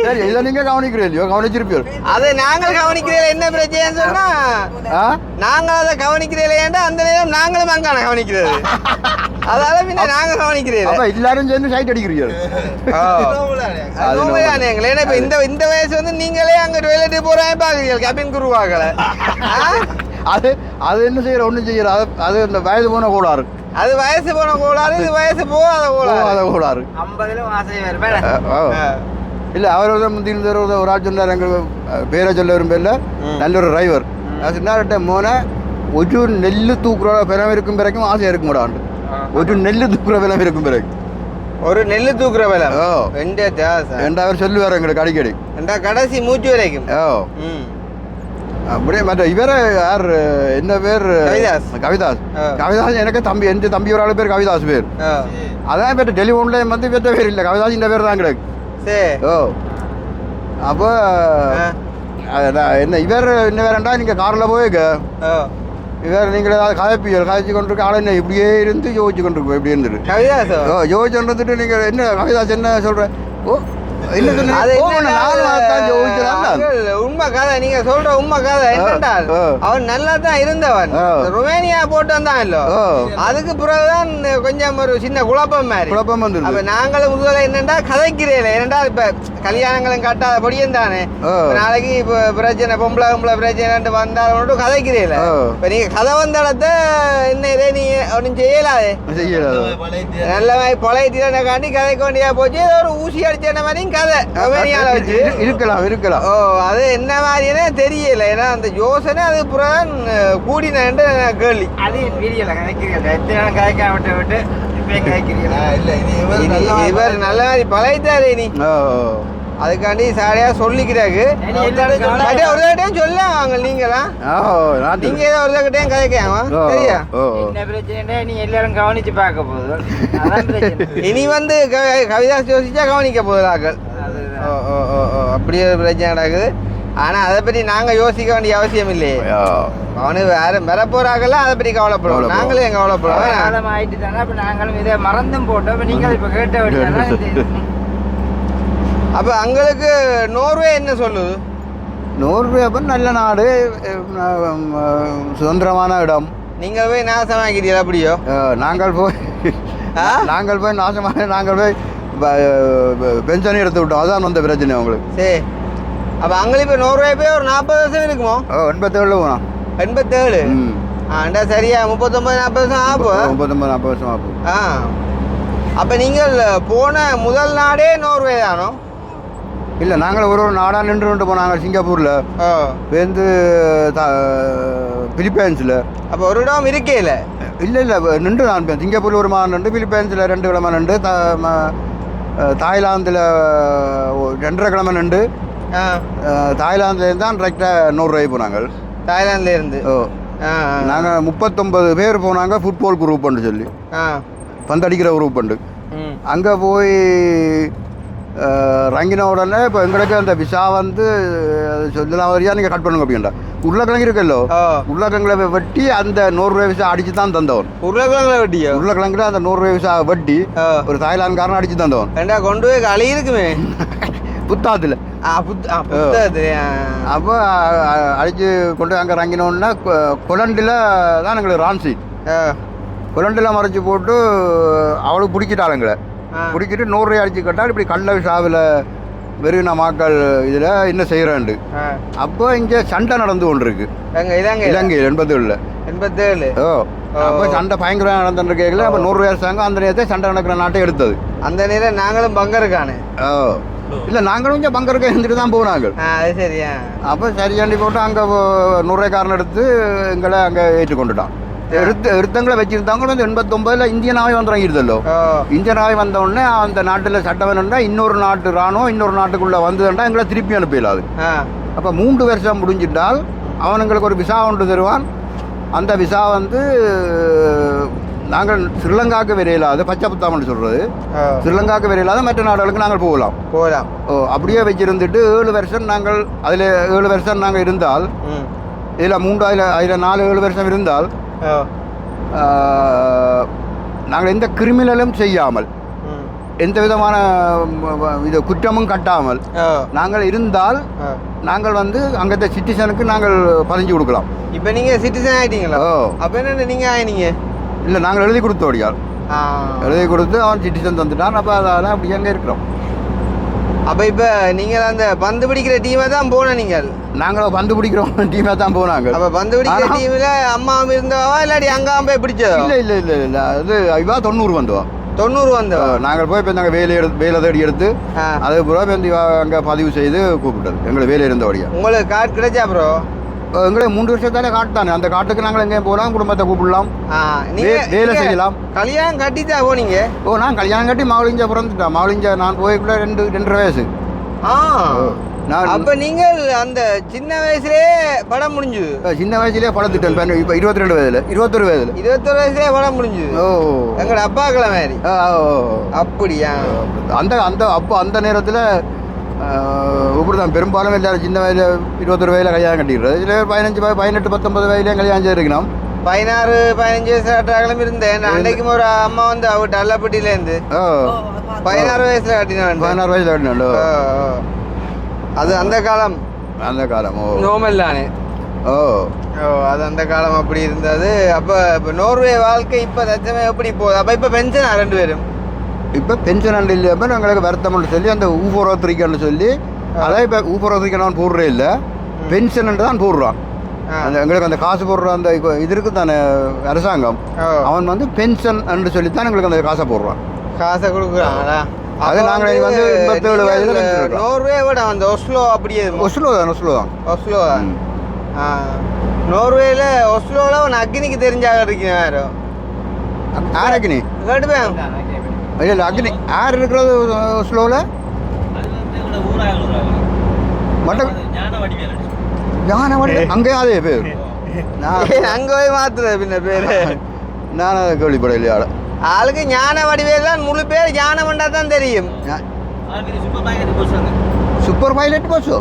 சரி இதை நீங்க கவனிக்கிறீங்களோ? கவனிச்சிருப்பீர்கள். அதை நாங்கள் கவனிக்கிறீங்களா? என்ன பிரச்சனைன்னு சொன்னா நாங்கள் அதை கவனிக்கிறீங்களா? அந்த நேரம் நாங்களும் அங்கான கவனிக்கிறது. அதால பின்ன நாங்க கவனிக்கிறீங்க. அப்ப எல்லாரும் சேர்ந்து சைட் அடிக்கிறீர்கள். ஏன்னா இப்ப இந்த வயசு வந்து நீங்களே அங்க டாய்லெட் போறாங்க பாக்குறீங்க கேபின் குருவாகல. அது என்ன செய்யற ஒன்றும் செய்யற அது இந்த வயது போன கோளாறு. அது வயசு போன கோளாறு. இது வயசு போகாத கோளாறு. 50லும் ஆசை இல்லை அவர் வந்து முந்தின ஒரு ஆள் சொன்னார். எங்கள் பேரை சொல்ல விரும்பல. நல்ல ஒரு டிரைவர் சொன்னார்கிட்ட மோன ஒரு நெல் தூக்குற பிறகு இருக்கும் பிறக்கும் ஆசையாக இருக்க மாட்டான். ஒரு நெல் தூக்குற விலம் இருக்கும் பிறகு ஒரு நெல் தூக்குற விலம் அவர் சொல்லுவார் எங்களுக்கு அடிக்கடி கடைசி மூச்சு வரைக்கும். அப்படியே மற்ற இவர யார் என்ன பேர்? கவிதாஸ் எனக்கு தம்பி எந்த தம்பி ஒரு ஆளு பேர் கவிதாஸ் பேர். அதான் பேர் டெலிஃபோன்ல வந்து பெற்ற பேர் இல்லை கவிதாஸ் இந்த பேர் தான் கிடக்கு. அப்போ என்ன இவர் என்ன வேறண்டா நீங்க கார்ல போய்க்க இவர் நீங்கள் ஏதாவது காய்ச்சி கொண்டிருக்க ஆள் என்ன இப்படியே இருந்து யோசிச்சு கொண்டிருக்கோம் இப்படி இருந்துட்டு யோசிச்சு கொண்டு நீங்கள் என்ன கவிதாஸ் என்ன சொல்ற? உண்மை கதை நீங்க சொல்ற உண்மை கதை என்னென்றால் அவன் நல்லா தான் இருந்தவன். ருமேனியா போட்டு வந்தான் இல்ல அதுக்கு பிறகுதான் கொஞ்சம் ஒரு சின்ன குழப்பம் வந்து அப்ப நாங்களும் முதல்ல என்னண்டா கதைக்கிறேன். ஏனென்றா இப்ப கல்யாணங்களும் கட்டாத படியும் தானே நாளைக்கு இப்ப பிரச்சனை பொம்பளை பிரச்சனை வந்தாலும் கதைக்கிறேன். இப்ப நீங்க கதை வந்த இடத்த என்ன இதே நீ ஒன்றும் செய்யலாதே நல்ல மாதிரி பழைய காண்டி கதைக்க வேண்டியா போச்சு. ஏதோ ஒரு ஊசி அடிச்ச மாதிரி கதை இருக்கலாம். ஓ அது என்ன மாதிரினே தெரியல. ஏன்னா அந்த யோசனை அது புறம் கூடின கேள்வி அது இவர் நல்ல மாதிரி பழையத்தாரே நீ அதுக்காண்டி சாடையா சொல்லிக்கிறாங்க. ஒரு தட்டையும் சொல்ல வாங்க நீங்களாம் நீங்க ஏதோ ஒரு தட்டையும் கதைக்காம சரியா நீ எல்லாரும் கவனிச்சு பார்க்க போதும். இனி வந்து கவிதாஸ் யோசிச்சா கவனிக்க போகுதாக்கள். அப்படியே பிரச்சனை நடக்குது. ஆனா அதை பற்றி நாங்க யோசிக்க வேண்டிய அவசியம் இல்லையே. அவனுக்கு வேற வரப்போறாங்கல்ல அதை பற்றி கவலைப்படுவோம். நாங்களும் எங்க கவலைப்படுவோம். ஆயிட்டு தானே அப்ப நாங்களும் இதை மறந்தும் போட்டோம். நீங்கள் இப்ப கேட்ட வேண்டிய அப்ப அங்களுக்கு நோர்வே என்ன சொல்லுது? நோர்வே அப்ப நல்ல நாடு சுதந்திரமான இடம். நீங்கள் போய் நாசமாக்கிறீங்களா? அப்படியோ நாங்கள் போய் நாசமாக நாங்கள் போய் பென்ஷன் எடுத்து விட்டோம். அதான் வந்த பிரச்சனை அவங்களுக்கு. சரி அப்ப அங்கே இப்ப நோர்வே போய் ஒரு 40 வருஷம் இருக்குமோ? 87 போனோம். 87 ஆண்டா சரியா 39-40 வருஷம் ஆகும். 39-40 வருஷம் ஆகும். அப்ப நீங்கள் போன முதல் நாடே நோர்வே தானோ? இல்லை நாங்கள் ஒரு நாடாக நின்று போனாங்க. சிங்கப்பூரில் வந்து பிலிப்பைன்ஸில். அப்போ ஒரு இடம் இருக்கே இல்லை இல்லை நின்று நான் சிங்கப்பூரில் ஒரு மாதம் நின்று பிலிப்பைன்ஸில் 2 கிழமை நின்று தாய்லாந்தில் 2.5 கிழமை நின்று தாய்லாந்துலேருந்து தான் டிரெக்டாக நோர்வே போனாங்க. தாய்லாந்துலேருந்து நாங்கள் 39 பேர் போனாங்க. ஃபுட்பால் குரூப்புன்னு சொல்லி பந்தடிக்கிற குரூப் உண்டு. அங்கே போய் ரங்கின உடனே இப்போ எங்களுக்கு அந்த விசா வந்து சொல்லலாம் வரையா நீங்கள் கட் பண்ணுங்க அப்படின்டா. உருளைக்கிழங்கு இருக்கல்லோ உருளைக்கிழங்குல வெட்டி அந்த நோர்வே விசா அடிச்சு தான் தந்தவன். உருளைக்கிழங்குல அந்த நோர்வே விசா வெட்டி ஒரு தாய்லாந்துக்காரன் அடிச்சு தந்தவன். கொண்டு போய் களி இருக்குமே புத்தாத்துல புத்தது அப்போ அடிச்சு கொண்டு அங்கே இறங்கினோன்னா கொலண்டில் தான் எங்களுக்கு ரான்சி கொலண்டில் மறைச்சி போட்டு அவளுக்கு பிடிச்சிட்டாளுங்களை பிடிச்சிட்டு 100 ரூபாய் அடிச்சு கேட்டால் இப்படி கள்ள விசாவில் வெறும் மக்கள் இதில் என்ன செய்கிறாண்டு அப்போ இங்கே சண்டை நடந்து கொண்டு இருக்கு இலங்கை 87 ஓ அப்போ சண்டை பயங்கரம் நடந்துட்டு கேட்கல அப்போ 100 ரூபாய் அரசாங்கம் அந்த நேரத்தை சண்டை நடக்கிற நாட்டை எடுத்தது அந்த நேரம் நாங்களும் பங்கருக்கானு ஓ இல்லை நாங்களும் இங்கே பங்கருக்கு இருந்துட்டு தான் போனாங்க அது சரியா அப்போ சரியாண்டி போட்டு அங்கே 100 ரூபாய்க்காரன் எடுத்து எங்களை அங்கே ஏற்றுக்கொண்டுட்டான் எடுத்தங்களை வச்சிருந்தவங்க வந்து 89 இந்தியன் ஆகி வந்துறங்கிருந்தല്ലോ இந்தியன் ஆகி வந்த உடனே அந்த நாட்டில் சட்டம் வேணும்னா இன்னொரு நாட்டு ராணுவம் இன்னொரு நாட்டுக்குள்ளே வந்ததுன்னா எங்களை திருப்பி அனுப்பிடலாது அப்போ 3 வருஷம் முடிஞ்சிட்டால் அவன் எங்களுக்கு ஒரு விசா ஒன்று தருவான் அந்த விசா வந்து நாங்கள் ஸ்ரீலங்காவுக்கு வரையிலாது பச்சை புத்தாமன்னு சொல்கிறது ஸ்ரீலங்காவுக்கு வரையிலாத மற்ற நாடுகளுக்கு நாங்கள் போகலாம் ஓ அப்படியே வச்சிருந்துட்டு 7 வருஷம் நாங்கள் அதில் 7 வருஷம் நாங்கள் இருந்தால் இதில் 4 7 வருஷம் இருந்தால் நாங்கள் எந்த கிரிமினலும் செய்யாமல் எந்த விதமான இது குற்றமும் கட்டாமல் நாங்கள் இருந்தால் நாங்கள் வந்து அங்கத்த சிட்டிசனுக்கு நாங்கள் பதிஞ்சு கொடுக்கலாம். இப்போ நீங்கள் சிட்டிசன் ஆகிட்டீங்களா? அப்போ என்ன நீங்கள் ஆகினீங்க? இல்லை நாங்கள் எழுதி கொடுத்தோடியால் எழுதி கொடுத்து அவன் சிட்டிசன் தந்துட்டான். அப்போ அதெல்லாம் அப்படி அங்கே இருக்கிறோம். அப்போ இப்போ நீங்கள் அந்த பந்து பிடிக்கிற டீமை தான் போன நீங்கள்? நாங்களும் பந்து பிடிக்கிறோம் டீமாக தான் போனாங்க. அப்போ பந்து பிடிக்கிற டீமில் அம்மாவும் இருந்தவா இல்லாட்டி அங்கே போய் பிடிச்சதா? இல்லை இல்லை இல்லை இல்லை அது இவா 90 வந்தவா. 90 வந்தவா? நாங்கள் போய் இப்போ நாங்கள் வேலை தேடி எடுத்து அது பூரா வந்து அங்கே பதிவு செய்து கூப்பிட்டது எங்களுக்கு வேலை இருந்தபடியா. உங்களுக்கு கார்டு கிடைச்சா ப்ரோ? எங்களுக்கு 3 வருஷத்தாலே காட்டு தானே. அந்த காட்டுக்கு நாங்கள் எங்கேயும் போகலாம், குடும்பத்தை கூப்பிடலாம், வேலை செய்யலாம். கல்யாணம் கட்டிட்டா போனீங்க? ஓ நான் கல்யாணம் கட்டி மாவுளிஞ்சா பிறந்துட்டேன். மாவுளிஞ்சா நான் போய்க்குள்ள 2.5 வயசு. அப்ப நீங்கள் அந்த சின்ன வயசுலயே படம் முடிஞ்சுது? சின்ன வயசுலயே படத்துட்டேன். இப்போ 22 வயதுல 21 வயதுல 21 வயசுலயே படம் முடிஞ்சுது. ஓ எங்கட அப்பாக்களை மாதிரி. அப்படியா? அந்த அந்த அப்போ அந்த நேரத்தில் இப்படிதான் பெரும்பாலும் எல்லாரும் சின்ன வயதில் 21 வயதில் கல்யாணம் கட்டிடுறது. இதில் 15 18 19 வயதுலேயும் கல்யாணம் செய்திருக்கணும். 16 15 வயசு ஆட்டாக்களும் இருந்தேன். அன்னைக்கும் ஒரு அம்மா வந்து அவ டல்லப்பட்டியிலேருந்து 16 வயசுல கட்டினான். 16 வயசுல கட்டினாண்டோ. அது அந்த காலம். அந்த காலம் நோமல் தானே. ஓ அது அந்த காலம் அப்படி இருந்தது. அப்போ இப்போ நோர்வே வாழ்க்கை இப்போ தச்சமே எப்படி போகுது? அப்போ இப்போ பென்ஷனா 2 பேரும்? இப்போ பென்ஷன் அண்ட் இல்லாமல் எங்களுக்கு வருத்தம்னு சொல்லி அந்த ஊபரோத்திரிக்கன்னு சொல்லி அதான் இப்போ ஊபரோத்திரிக்க நான் போடுறே இல்லை, பென்ஷன் தான் போடுறான். அந்த எங்களுக்கு அந்த காசு போடுற அந்த இது இருக்கு தானே அரசாங்கம், அவன் வந்து பென்ஷன் என்று சொல்லித்தான் எங்களுக்கு அந்த காசை போடுறான். காசை கொடுக்குறாங்களா? அது நாங்கள் வந்து 27 வயதில் நோர்வேவோட அந்த ஒஸ்லோ அப்படியே ஒஸ்லோ தான் ஒஸ்லோ தான். நோர்வேல ஒஸ்லோவில் ஒன்று அக்னிக்கு தெரிஞ்சாக இருக்கீங்க. யார் யார் அக்னி? கேட்டுப்பேன். இல்லை அக்னி யார் இருக்கிறது ஒஸ்லோவில்? மட்டும் ஞானவடி அங்கே அதே பேர். அங்கே போய் மாத்துறது பின்ன பேர் நான் அதை கேள்விப்படையில ஆள ஆளுக்கு ஞான வடிவேல் தான் முழு பேர். ஞானமண்டா தான் தெரியும். சூப்பர் பைலட் பஸ்ஸோ?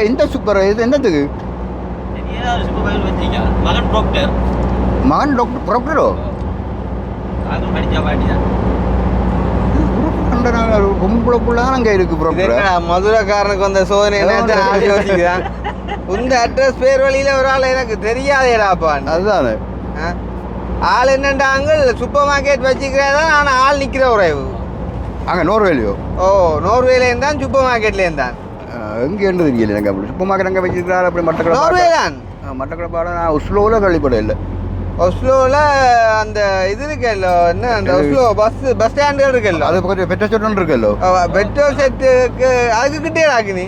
எந்த சூப்பர் இது என்னத்துக்கு? மகன் டாக்டர் ப்ராக்டரோ? பொம்பளை புள்ளதான் அங்கே இருக்கு ப்ராக்டர். மதுரைக்காரனுக்கு வந்த சோதனை யோசிக்கிறான். இந்த அட்ரஸ் பேர் வழியில ஒரு ஆள் எனக்கு தெரியாதேடாப்பா. அதுதானே ஆள் என்னண்டாங்க சூப்பர் மார்க்கெட் வச்சுக்கிறதா. ஆனால் ஆள் நிற்கிற உறவு அங்கே நோர்வேலையோ? ஓ நோர்வேலேருந்து தான் சூப்பர் மார்க்கெட்லேருந்து தான். எங்கே என்ன தெரியல எனக்கு. அப்படி சூப்பர் மார்க்கெட் அங்கே வச்சுருக்கிறாரு அப்படி மட்டக்கள நோர்வே தான். மட்டக்களப்பாட நான் ஒஸ்லோவில் கழிப்பட இல்லை. ஒஸ்லோவில் அந்த இது இருக்குல்ல, என்ன அந்த ஒஸ்லோ பஸ் ஸ்டாண்டுகள் இருக்குல்ல, அது கொஞ்சம் பெட்ரோல் செட் ஒன்று இருக்குல்ல, பெட்ரோல் செட்டுக்கு அதுக்கு கிட்டே ஆக்குனி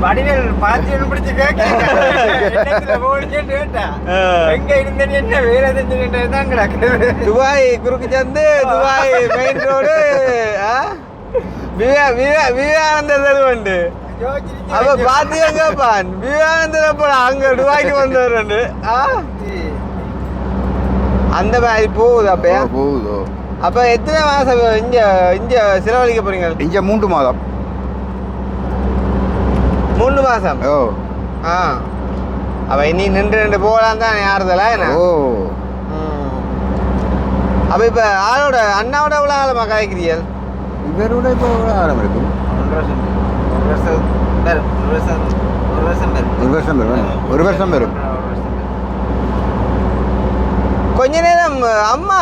வடிவேல் பாத்தியம் பிடிச்சி எங்க இருந்தேன்னு என்ன வேலை செஞ்சுக்கிட்டே தான் கிடக்குது. துபாய் குறுக்கு சந்து, துபாய் மெயின் ரோடு, விவேகானந்தர் உண்டு. அப்ப பாத்தியங்கப்பான் விவேகானந்தர் அப்ப அங்க துபாய்க்கு வந்தவரு அந்த மாதிரி போகுது. அப்ப போகுதோ? அப்ப எத்தனை மாசம் இங்க இங்க செலவழிக்க போறீங்க? இங்க 3 மாதம். 3 மாசம்? ஓ அப்ப இனி நின்று போகலாம் தான் யாருதெல்லாம் என்ன? ஓ அப்ப இப்ப ஆளோட அண்ணாவோட எவ்வளோ ஆழமா காய்க்கிறீர்கள்? இவரோட இப்போ ஆரம் இருக்கும் 1 வருஷம் 1 வருஷம் வரும் 1 வருஷம் வரும் 1 வருஷம் வரும் 1 வருஷம் வரும் கொஞ்ச நேரம் அம்மா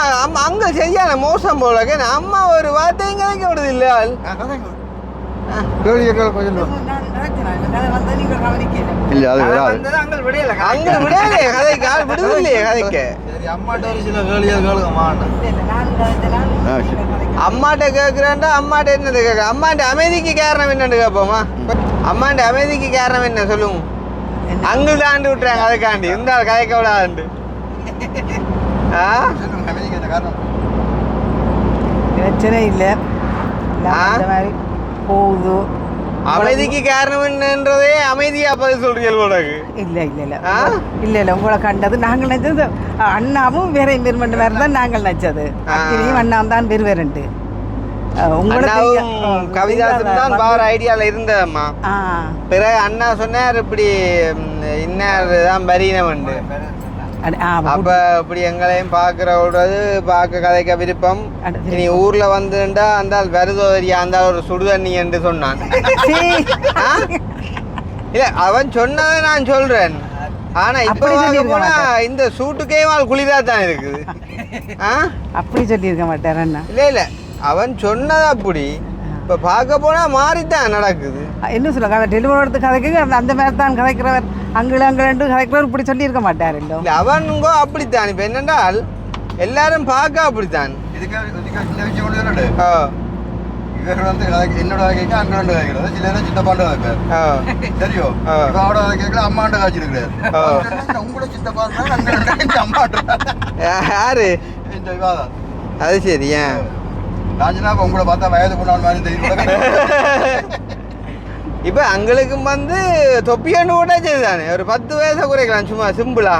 அங்க சரியான மோசம் போல அம்மா ஒரு வார்த்தையும் கதைக்க விடுது இல்ல கேள்வி கேட்கல கொஞ்சம் இல்லை அது வராது அங்க விடையிலே கதைக்கு ஆள் விடுது இல்லையே கதைக்க அம்மாட்ட ஒரு சில கேள்விகள் கேளுங்கம்மா அம்மாட்ட கேட்குறான்டா அம்மாட்ட என்னது கேட்க அம்மாட்ட அமைதிக்கு காரணம் என்னன்னு கேட்போமா அம்மாட்ட அமைதிக்கு காரணம் என்ன சொல்லுங்க அங்கிள் தாண்டி விட்டுறாங்க அதுக்காண்டி இந்த கதைக்க விடாதுண்டு பிரச்சனை இல்லை அந்த மாதிரி போகுது அமைதிக்கு காரணம் என்னன்றதே அமைதியா பதில் சொல்றீங்க உனக்கு இல்லை இல்லை இல்லை இல்லை இல்லை உங்களை கண்டது நாங்கள் நினைச்சது அண்ணாவும் வேற என்விரன்மெண்ட் வேறு தான் நாங்கள் நினைச்சது அக்கினியும் அண்ணாவும் தான் வேறு வேறுண்டு கவிதாசன் தான் பார் ஐடியால இருந்ததம்மா பிறகு அண்ணா சொன்னார் இப்படி இன்னார் தான் பரீனமண்டு அப்ப இப்படி எங்களையும் பாக்குறது பார்க்க கதைக்க விருப்பம் இனி ஊர்ல வந்துட்டா அந்த வருதோரியா அந்த ஒரு சுடுதண்ணி என்று சொன்னான் இல்ல அவன் சொன்னதை நான் சொல்றேன் ஆனா இப்ப போனா இந்த சூட்டுக்கே வாழ் குளிரா தான் இருக்குது அப்படி சொல்லியிருக்க மாட்டார் அண்ணா இல்ல இல்ல அவன் சொன்னது அப்படி இப்ப பார்க்க போனா மாறித்தான் நடக்குது என்ன சொல்லுங்க அதை டெலிவரி எடுத்து கதைக்கு அந்த மாதிரி தான் கதைக்கிறவர் அங்கே ரெண்டு கதைக்கிறவர் இப்படி சொல்லியிருக்க மாட்டார் இல்லை அவனுங்கோ அப்படித்தான் இப்ப என்னென்றால் எல்லாரும் பார்க்க அப்படித்தான் இவர் வந்து என்னோட கேட்க அங்கோட கேட்கறது சில நேரம் சித்தப்பாண்ட வைப்பார் சரியோ அவட கேட்கல அம்மாண்ட காய்ச்சிருக்கிறார் உங்களோட சித்தப்பா அம்மாட்ட யாரு இந்த விவாதம் அது சரி ஏன் ராஜனா உங்களை பார்த்தா வயது போனாலும் மாதிரி தெரியும் இப்ப அங்களுக்கும் வந்து தொப்பியாண்டு கூட செய்தானே ஒரு 10 வயசை குறைக்கலாம் சும்மா சிம்பிளா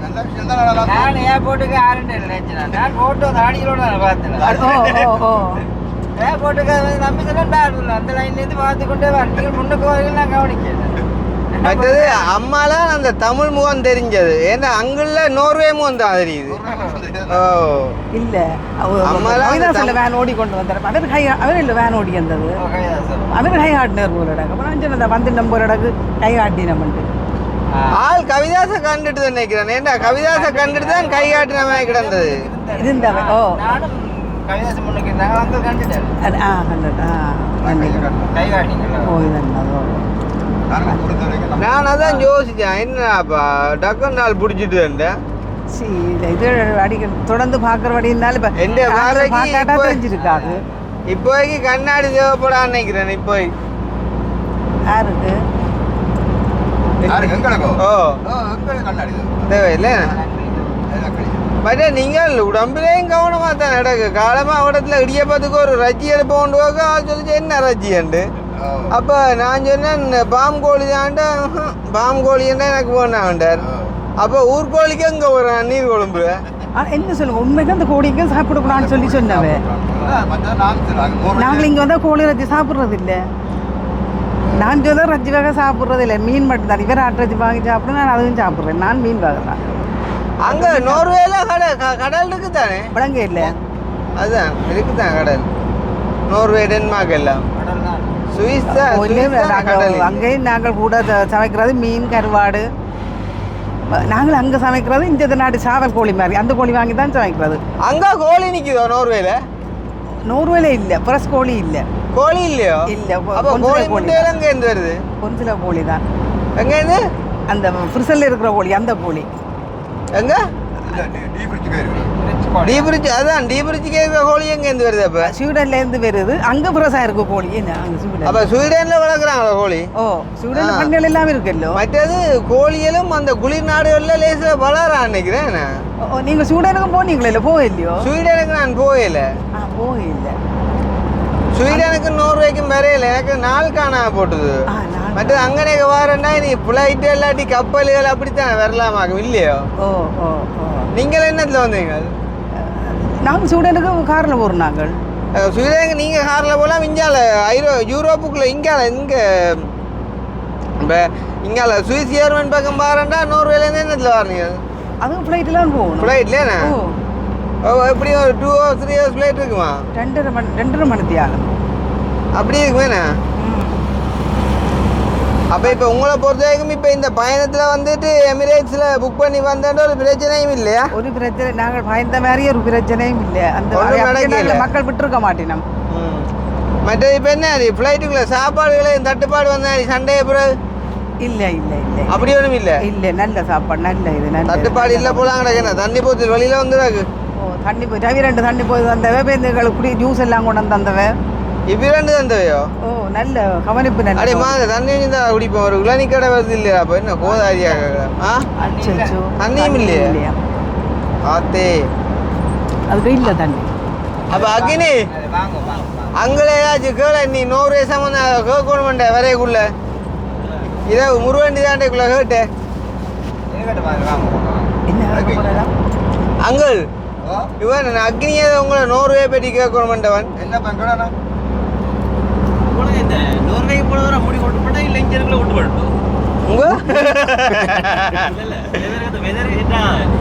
நல்ல விஷயம் தான் நான் ஏர்போர்ட்டுக்கு ஆரண்டு நினைச்சேன் நான் போட்டோ தாடிகளோட நான் பார்த்தேன் ஏர்போர்ட்டுக்கு நம்பி சொன்னா அந்த லைன்லேருந்து பார்த்து கொண்டே வண்டிகள் முன்னுக்கு வரைக்கும் நான் கவனிக்கிறேன் மற்றது அம்மாலாம் அந்த தமிழ் முகம் தெரிஞ்சது ஏன்னா அங்குள்ள நோர்வே முகம் தான் தெரியுது இல்ல அம்மாலாம் வேன் ஓடி கொண்டு வந்தார் அவர் இல்லை வேன் ஓடி வந்தது அவர் கை ஆட்டினார் போல அப்புறம் வந்து நம்ம ஒரு இடக்கு கை ஆட்டினம்ட்டு ஆள் கவிதாசை கண்டுட்டு தான் நினைக்கிறேன் ஏன்னா கவிதாசை கண்டுட்டு தான் கை ஆட்டின மாதிரி கிடந்தது இருந்தாவே ஓ கவிதாசம் முன்னுக்கு இருந்தாங்க அங்கே கண்டுட்டார் கை காட்டிங்க ஓ இதெல்லாம் நான் அதான் யோசிச்சேன் என்னப்பா டக்குன்னு நாள் பிடிச்சிட்டு இருந்தேன் இது அடிக்க தொடர்ந்து பார்க்குறபடினால இப்போ எந்த தெரிஞ்சிருக்காது இப்போதைக்கு கண்ணாடி தேவைப்படான்னு நினைக்கிறேன் இப்போ யாருக்கு தேவையில்லை பட் நீங்கள் உடம்புலேயும் கவனமாக தான் நடக்கு காலமாக இடத்துல இடியப்பத்துக்கு ஒரு ரஜ்ஜி எடுப்ப கொண்டு போக சொல்லிச்சு என்ன ரஜ்ஜிண்டு அப்போ நான் சொன்னேன் பாம்பு தான்டா பாம்பு கோழின்னா எனக்கு போனாண்டார் அப்போ ஊர்கோழிக்கு எங்கே போகிறான் நீர் கொழும்பு என்ன சொல்லுங்க உண்மைக்கு அந்த கோழிக்கு சாப்பிடக்கூடாதுன்னு சொல்லி சொன்னவே நாங்கள் இங்கே வந்தால் கோழி ரஜ்ஜி சாப்பிட்றது இல்லை நான் சொல்ல ரஜ்ஜி வகை சாப்பிட்றது இல்லை மீன் மட்டும்தான் இவர் ஆட்டு வாங்கி சாப்பிட்றேன் நான் அதுவும் சாப்பிட்றேன் நான் மீன் வகை தான் அங்கே நோர்வேல கடல் இருக்குது தானே விளங்க இல்லை அதுதான் இருக்குதான் கடல் நோர்வே டென்மார்க் எல்லாம் அங்கேயும் நாங்கள் கூட சமைக்கிறது மீன் கருவாடு நாங்கள் அங்கே சமைக்கிறது இந்த நாட்டு சாவல் கோழி மாதிரி அந்த கோழி வாங்கி தான் சமைக்கிறது அங்கே கோழி நிற்குதோ நோர்வேல இல்லை ஃப்ரெஷ் கோழி இல்லை கோழி இல்லையோ இல்லை கோழி முட்டையில எங்கேருந்து வருது கொஞ்சம் கோழி தான் எங்கேருந்து அந்த ஃப்ரிசல்ல இருக்கிற கோழி அந்த கோழி எங்க டீபிரிட்ஜ் அதான் டீபிரிட்ஜுக்கு இருக்கிற கோழி எங்கேருந்து வருது அப்போ ஸ்வீடன்லேருந்து வருது அங்கே ஃப்ரெஷ்ஷாக இருக்கு கோழி அங்கே ஸ்வீடன் அப்போ ஸ்வீடனில் வளர்க்குறாங்களா கோழி ஓ ஸ்வீடன் பண்ணைகள் எல்லாம் இருக்குல்லோ மற்றது கோழிகளும் அந்த குளிர் நாடுகளில் லேசில் வளரான்னு நினைக்கிறேன் நீங்கள் ஸ்வீடனுக்கும் போனீங்களா இல்லை போகலையோ ஸ்வீடனுக்கு நான் போகல போகல ஸ்வீடனுக்கு நோர்வேக்கும் வரையில எனக்கு நாள் காணாம போட்டுது மற்றது அங்கனே வாரன்னா நீ ஃப்ளைட்டு இல்லாட்டி கப்பல்கள் அப்படித்தான் வரலாமாக்கும் இல்லையோ நீங்கள் என்னத்தில் வந்தீங்க நாங்கள் ஸ்வீடனுக்கு காரில் போகிறோம் நாங்கள் ஸ்வீடனுக்கு நீங்கள் காரில் போகலாம் இங்கால யூரோப்புக்குள்ளே இங்கால இங்கே இப்போ இங்கால சுவிஸ் ஜெர்மன் பக்கம் பாருண்டா நோர்வேலேருந்து என்னத்தில் வரீங்க அதுவும் ஃப்ளைட்டில் போகணும் ஃப்ளைட்லேண்ணா எப்படி ஒரு 2 or 3 hours flight இருக்குமா? 2.5 மணி தியாகம். அப்படி இருக்குமேண்ணா. அப்போ இப்போ உங்களை பொறுத்த வரைக்கும் இப்போ இந்த பயணத்தில் வந்துட்டு எமிரேட்ஸில் புக் பண்ணி வந்தேன்ற ஒரு பிரச்சனையும் இல்லையா? ஒரு பிரச்சனை, நாங்கள் பயந்த மாதிரியே ஒரு பிரச்சனையும் இல்லை. அந்த மக்கள் விட்டுருக்க மாட்டேன். மற்ற இப்போ என்ன ஃப்ளைட்டுக்குள்ள சாப்பாடுகளே தட்டுப்பாடு வந்தா சண்டே பிறகு இல்லை இல்லை இல்லை அப்படி ஒன்றும் இல்லை. இல்லை, நல்ல சாப்பாடு, நல்ல இது, நல்ல தட்டுப்பாடு இல்லை போலாம் கிடக்குண்ணா. தண்ணி போத்து வெளியில் வந்துடாக்கு. தண்ணி போய் ரவி 2 தண்ணி போய் தந்தவ, பேருந்துகளுக்கு குடி ஜூஸ் எல்லாம் கொண்டு வந்து தந்தவ. இப்போ 2 தந்தவையோ? நல்ல கவனிப்பு. நல்ல அடே மா தண்ணி தான் குடிப்போம். ஒரு இளநீ கடை வருது இல்லையா? அப்போ என்ன கோதாரியா? தண்ணியும் இல்லையா? ஆத்தே அதுக்கு இல்லை தண்ணி. அப்போ அக்கினி அங்கே ஏதாச்சும் கேள நீ 100 சம்பந்தம் கேட்கணும் பண்ண வரைக்குள்ள இதை முருவண்டி தாண்டைக்குள்ள கேட்டேன். அங்கள் இவன் அக்னியை உங்களை 100 ரூபாய் பற்றி கேட்கணும் பண்ணவன் என்ன பண்ணுறா இந்த 100 ரூபாய்க்கு போனதோட முடி கொண்டு போட்டா இல்லை இங்கே இருக்கிற விட்டு போட்டோம்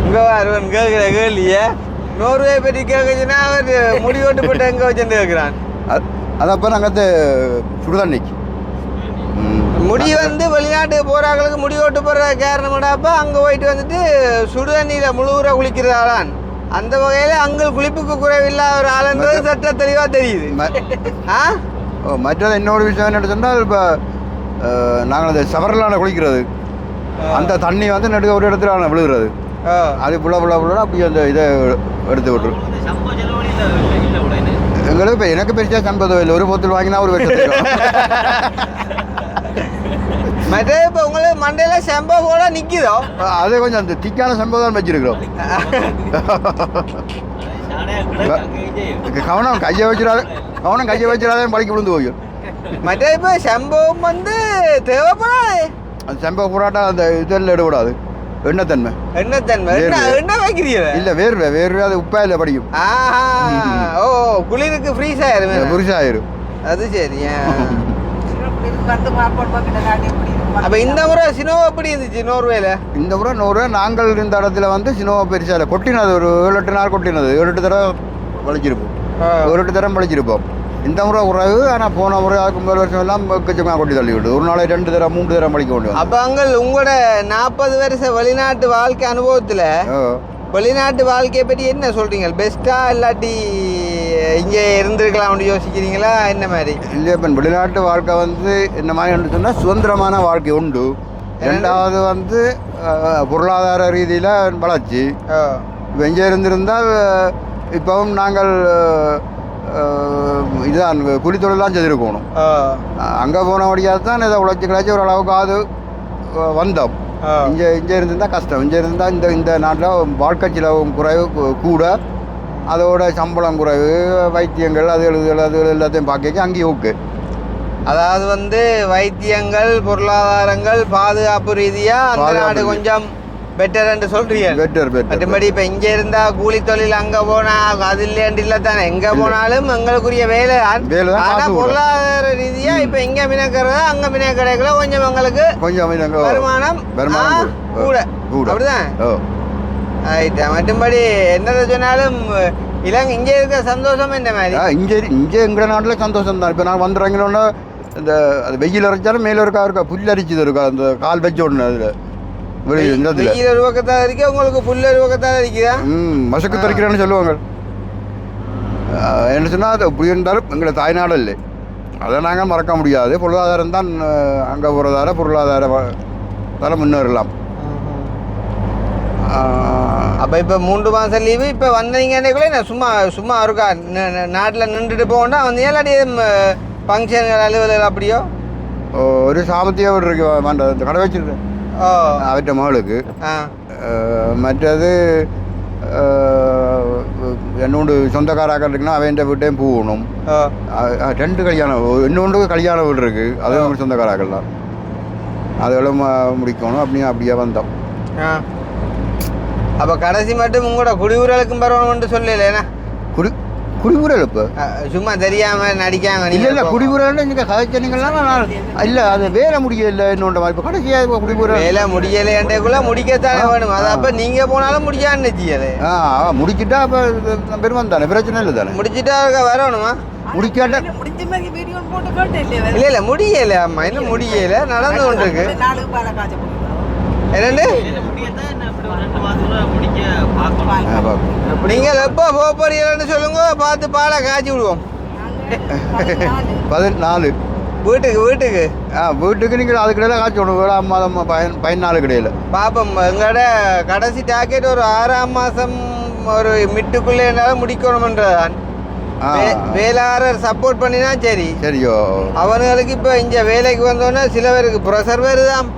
இங்கே வருவன் கேட்குற கேள்வியே 100 ரூபாய் பற்றி கேட்குச்சுன்னா அவர் முடி ஓட்டு போட்டு எங்கே வச்சுட்டு கேட்குறான். அதப்போ நாங்கள் சுடுதண்ணிக்கு முடி வந்து வெளிநாட்டுக்கு போகிறாங்களுக்கு முடி ஓட்டு போடுற காரணமாடாப்போ அங்கே போயிட்டு வந்துட்டு சுடுதண்ணியில் முழுவூரை குளிக்கிறதாளான். அந்த வகையில் அங்கே குளிப்புக்கு குறைவில்லாத ஒரு ஆளுன்றது சட்ட தெளிவாக தெரியுது. மற்றது இன்னொரு விஷயம் என்ன சொன்னால் இப்போ நாங்கள் அந்த சவரலான குளிக்கிறது அந்த தண்ணி வந்து நடுக்க ஒரு இடத்துல விழுகிறது. அது புள்ள அப்படி அந்த இதை எடுத்து விட்டுரும். எங்களுக்கு இப்போ எனக்கு பெருசாக சம்பதம் இல்லை. ஒரு போத்தில் வாங்கினா ஒரு வருஷம். மற்ற இப்போ உங்களுக்கு மண்டையில் செம்பா போல நிற்கிதோ அதே கொஞ்சம் அந்த திக்கான சம்பவம் தான் வச்சிருக்கிறோம். கவனம் கையை வச்சிடாத பழிக்கு விழுந்து போய். மற்ற இப்போ சம்பவம் வந்து தேவைப்படாது. அந்த சம்பவம் புறாட்டா அந்த இதெல்லாம் எடுபடாது. எண்ணத்தன்மை என்ன வைக்கிறீங்க? இல்லை வேறு அது உப்பா இல்லை படிக்கும். ஓ குளிருக்கு ஃப்ரீஸ் ஆயிரும். அது சரி. அப்போ இந்த முறை சினோவா எப்படி இருந்துச்சு நோர்வேல? இந்த முறை நோர்வே நாங்கள் இருந்த இடத்துல வந்து சினோவா பெருசாக இல்லை. கொட்டினது ஒரு 7-8 நாள் கொட்டினது. 7-8 தடவை வலிச்சிருப்போம். 7-8 தடவை வலிச்சிருப்போம். இந்த முறை குறைவு. ஆனால் போன முறை அதுக்கு முதல் வருஷம் எல்லாம் கச்சமாக கொட்டி தள்ளி விட்டு ஒரு நாளை 2 தடவை 3 தடவை வலிக்க கொண்டு. அப்போ அங்கே உங்களோட 40 வருஷ வெளிநாட்டு வாழ்க்கை அனுபவத்தில் வெளிநாட்டு வாழ்க்கையை பற்றி என்ன சொல்கிறீங்க? பெஸ்ட்டா இல்லாட்டி இங்கே இருந்திருக்கலாம்னு யோசிக்கிறீங்களா என்ன மாதிரி? இல்லை, இப்போ வெளிநாட்டு வாழ்க்கை வந்து என்ன மாதிரி சொன்னால் சுதந்திரமான வாழ்க்கை உண்டு. 2வது வந்து பொருளாதார ரீதியில் வளர்ச்சி. இப்போ இங்கே இருந்திருந்தால் இப்போவும் நாங்கள் இதுதான் குளித்தொழிலாம் செய்திருக்கணும். அங்கே போனபடியாக தான் இதை உழைச்சி கிடச்சி ஒரு அளவுக்கு அது வந்தோம். இங்கே இருந்திருந்தால் கஷ்டம். இங்கே இருந்தால் இந்த நாட்டில் வாழ்க்கை செலவும் குறைவு கூட, அதோட சம்பளம் குறைவு, வைத்தியங்கள் அது எல்லாத்தையும் பார்க்க அங்கேயும் ஓகே. அதாவது வந்து வைத்தியங்கள், பொருளாதாரங்கள், பாதுகாப்பு ரீதியாக அந்த நாடு கொஞ்சம் பெட்டர்ன்னு சொல்றீங்க. பெட்டர் மற்றபடி இப்போ இங்கே இருந்தால் கூலி தொழில் அங்கே போனால் அது இல்லைன்னு இல்லை தானே. எங்கே போனாலும் எங்களுக்குரிய வேலை. ஆனால் பொருளாதார ரீதியாக இப்போ இங்கே மினக்கிறதா அங்கே மின கிடைக்கல கொஞ்சம் எங்களுக்கு கொஞ்சம் வருமானம் கூட அப்படிதான். ஆயிட்டா மற்றபடி என்னதை சொன்னாலும் இலங்கை இங்கே இருக்க சந்தோஷம் என்ன மாதிரி? இங்கே எங்கள் நாட்டில் சந்தோஷம் தான். இப்போ நான் வந்துடுறீங்களோன்னா இந்த அது வெயில் அரைச்சாலும் மேலே இருக்கா புல் அரிச்சது இருக்கா அந்த கால் வச்ச ஒன்று அதில் வெயில் ஒரு பக்கத்தான் இருக்கு, உங்களுக்கு புல் ஒரு பக்கத்தான் இருக்குதா? மசக்கு தரிக்கிறேன்னு சொல்லுவாங்க. என்ன சொன்னால் அது இப்படி இருந்தாலும் எங்களை தாய்நாடு இல்லை, அதை நாங்கள் மறக்க முடியாது. பொருளாதாரம் தான் அங்கே போகிறதால பொருளாதார முன்னேறலாம். அப்போ இப்போ 3 மாதம் லீவு இப்போ வந்தீங்கன்னே கூட நான் சும்மா இருக்கா நாட்டில் நின்றுட்டு போகணுன்னா வந்தீங்க இல்லாட்டி ஃபங்க்ஷன்கள் அலுவலர் அப்படியோ? ஒரு சாமத்தியம் இருக்கு வேண்டாம் இந்த கடை வச்சுருக்கேன் அவற்ற மகளுக்கு. மற்றது என்னோட சொந்தக்காராக்கள் இருக்குன்னா அவன்கிட்ட வீட்டையும் போகணும். 2 கல்யாணம், இன்னொன்று கல்யாண வீடு இருக்குது, அதுவும் சொந்தக்காராக்கள் தான். அதெல்லாம் முடிக்கணும். அப்படியே வந்தோம். அப்போ கடைசி மட்டும் உங்களோட குடியுறலுக்கும் பரவாயில்லைன்னு சொல்லலைண்ணா? குடிபுரல் இப்போ சும்மா தெரியாம நடிக்காம இல்லை இல்லை குடிபுரல்னு நீங்கள் கதைச்சனீங்கலாம் நான் இல்லை அது வேலை முடியல என்னோட இப்போ கடைசியாக இப்போ குடிபுரல் வேலை முடியலைன்றக்குள்ள முடிக்கத்தானே வேணும் அது அப்ப நீங்க போனாலும் முடியான்னு நிச்சயது முடிச்சுட்டா அப்போ பெருமான் தானே பிரச்சனை இல்லை தானே முடிச்சுட்டா வரணுமா முடிக்காட்ட முடிஞ்ச மாதிரி வீடியோ போட்டு கேட்டேன் இல்லையா இல்ல இல்ல முடியல அம்மா இன்னும் முடியல நடந்து கொண்டு இருக்கு 4 பால காய்ச்ச என்னண்டு நீங்கள் எப்போ போக போறீங்கன்னு சொல்லுங்க பார்த்து பாலை காய்ச்சி விடுவோம் 14 வீட்டுக்கு வீட்டுக்கு நீங்கள் அதுக்கிடையில காய்ச்சி விடுவோம் 7 மாதம் 14 கிடையில பாப்போம் எங்களோட கடைசி டாக்கெட் ஒரு 6ஆம் மாதம் ஒரு மிட்டுக்குள்ளே என்னால் முடிக்கணும்ன்றதான் வேளாளர் சப்போர்ட் பண்ணினா சரியோ அவனுங்களுக்கு இப்போ இங்கே வேலைக்கு வந்தோன்னா சில பேருக்கு ப்ரெஷர் வருதாம்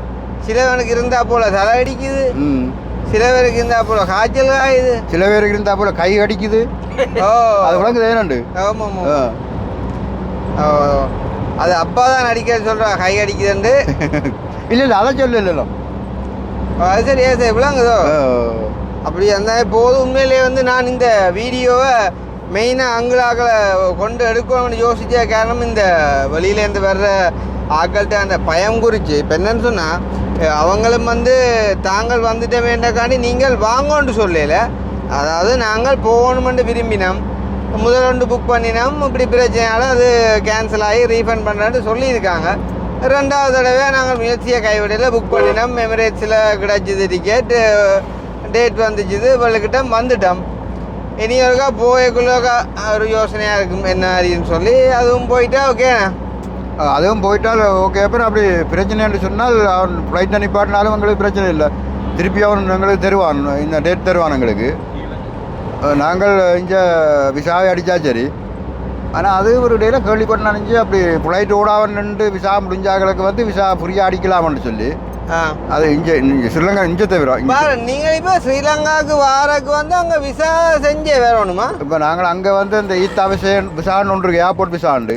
சில பேருக்கு இருந்தா போல தலை அடிக்குது சில பேருக்கு இருந்தா போல காய்ச்சல் காயுது சில பேருக்கு இருந்தா போல கை அடிக்குது அது விளங்குது ஏனண்டு ஆமாம் அது அப்பா தான் அடிக்க சொல்கிறா கை அடிக்குதுண்டு இல்லை அதை சொல்லல அது சரி விளங்குதோ அப்படி அந்த போது உண்மையிலேயே வந்து நான் இந்த வீடியோவை மெயினாக அங்களாக்களை கொண்டு எடுக்கணும்னு யோசிச்ச காரணம் இந்த வெளியிலேருந்து வர்ற ஆக்கள்கிட்ட அந்த பயம் குறித்து இப்போ என்னன்னு சொன்னால் அவங்களும் வந்து தாங்கள் வந்துட்ட வேண்டக்காண்டி நீங்கள் வாங்கோன்னு சொல்லல அதாவது நாங்கள் போகணுமென்று விரும்பினோம் முதல் புக் பண்ணினோம் இப்படி பிரச்சனையால் அது கேன்சல் ஆகி ரீஃபண்ட் பண்ணுறேன்னு சொல்லியிருக்காங்க 2வது தடவை நாங்கள் முயற்சியை கைவிடையில் புக் பண்ணினோம் எமிரேட்ஸில் கிடச்சிது டிக்கெட் டேட் வந்துச்சுது இவள்கிட்ட வந்துட்டோம் இனி ஒருக்கா போயக்குள்ளக்கா ஒரு யோசனையாக இருக்கும் என்ன அப்படின்னு சொல்லி அதுவும் போயிட்டா ஓகேண்ணா அதுவும் போயிட்டால் ஓகே அப்புறம் அப்படி பிரச்சனைன்னு சொன்னால் அவன் ஃப்ளைட் நிப்பாட்டினாலும் எங்களுக்கு பிரச்சனை இல்லை திருப்பி அவன் எங்களுக்கு தருவான் இந்த டேட் தருவான் எங்களுக்கு நாங்கள் இங்கே விசாவை அடித்தா சரி ஆனால் அது ஒரு டேயில் கேள்விப்பட்டு நினச்சி அப்படி ஃப்ளைட் ஓடாவன் நின்று விசா முடிஞ்சாங்களுக்கு வந்து விசா ஃப்ரீயாக அடிக்கலாம்னு சொல்லி அது இங்கே ஸ்ரீலங்கா இங்கே தவிர நீங்கள் இப்போ ஸ்ரீலங்காவுக்கு வாரக்கு வந்து அங்கே விசா செஞ்சே வேறணுமா இப்போ நாங்கள் அங்கே வந்து இந்த ஈத்தா விசான்னு ஒன்று இருக்கு ஏர்போர்ட் விசாண்டு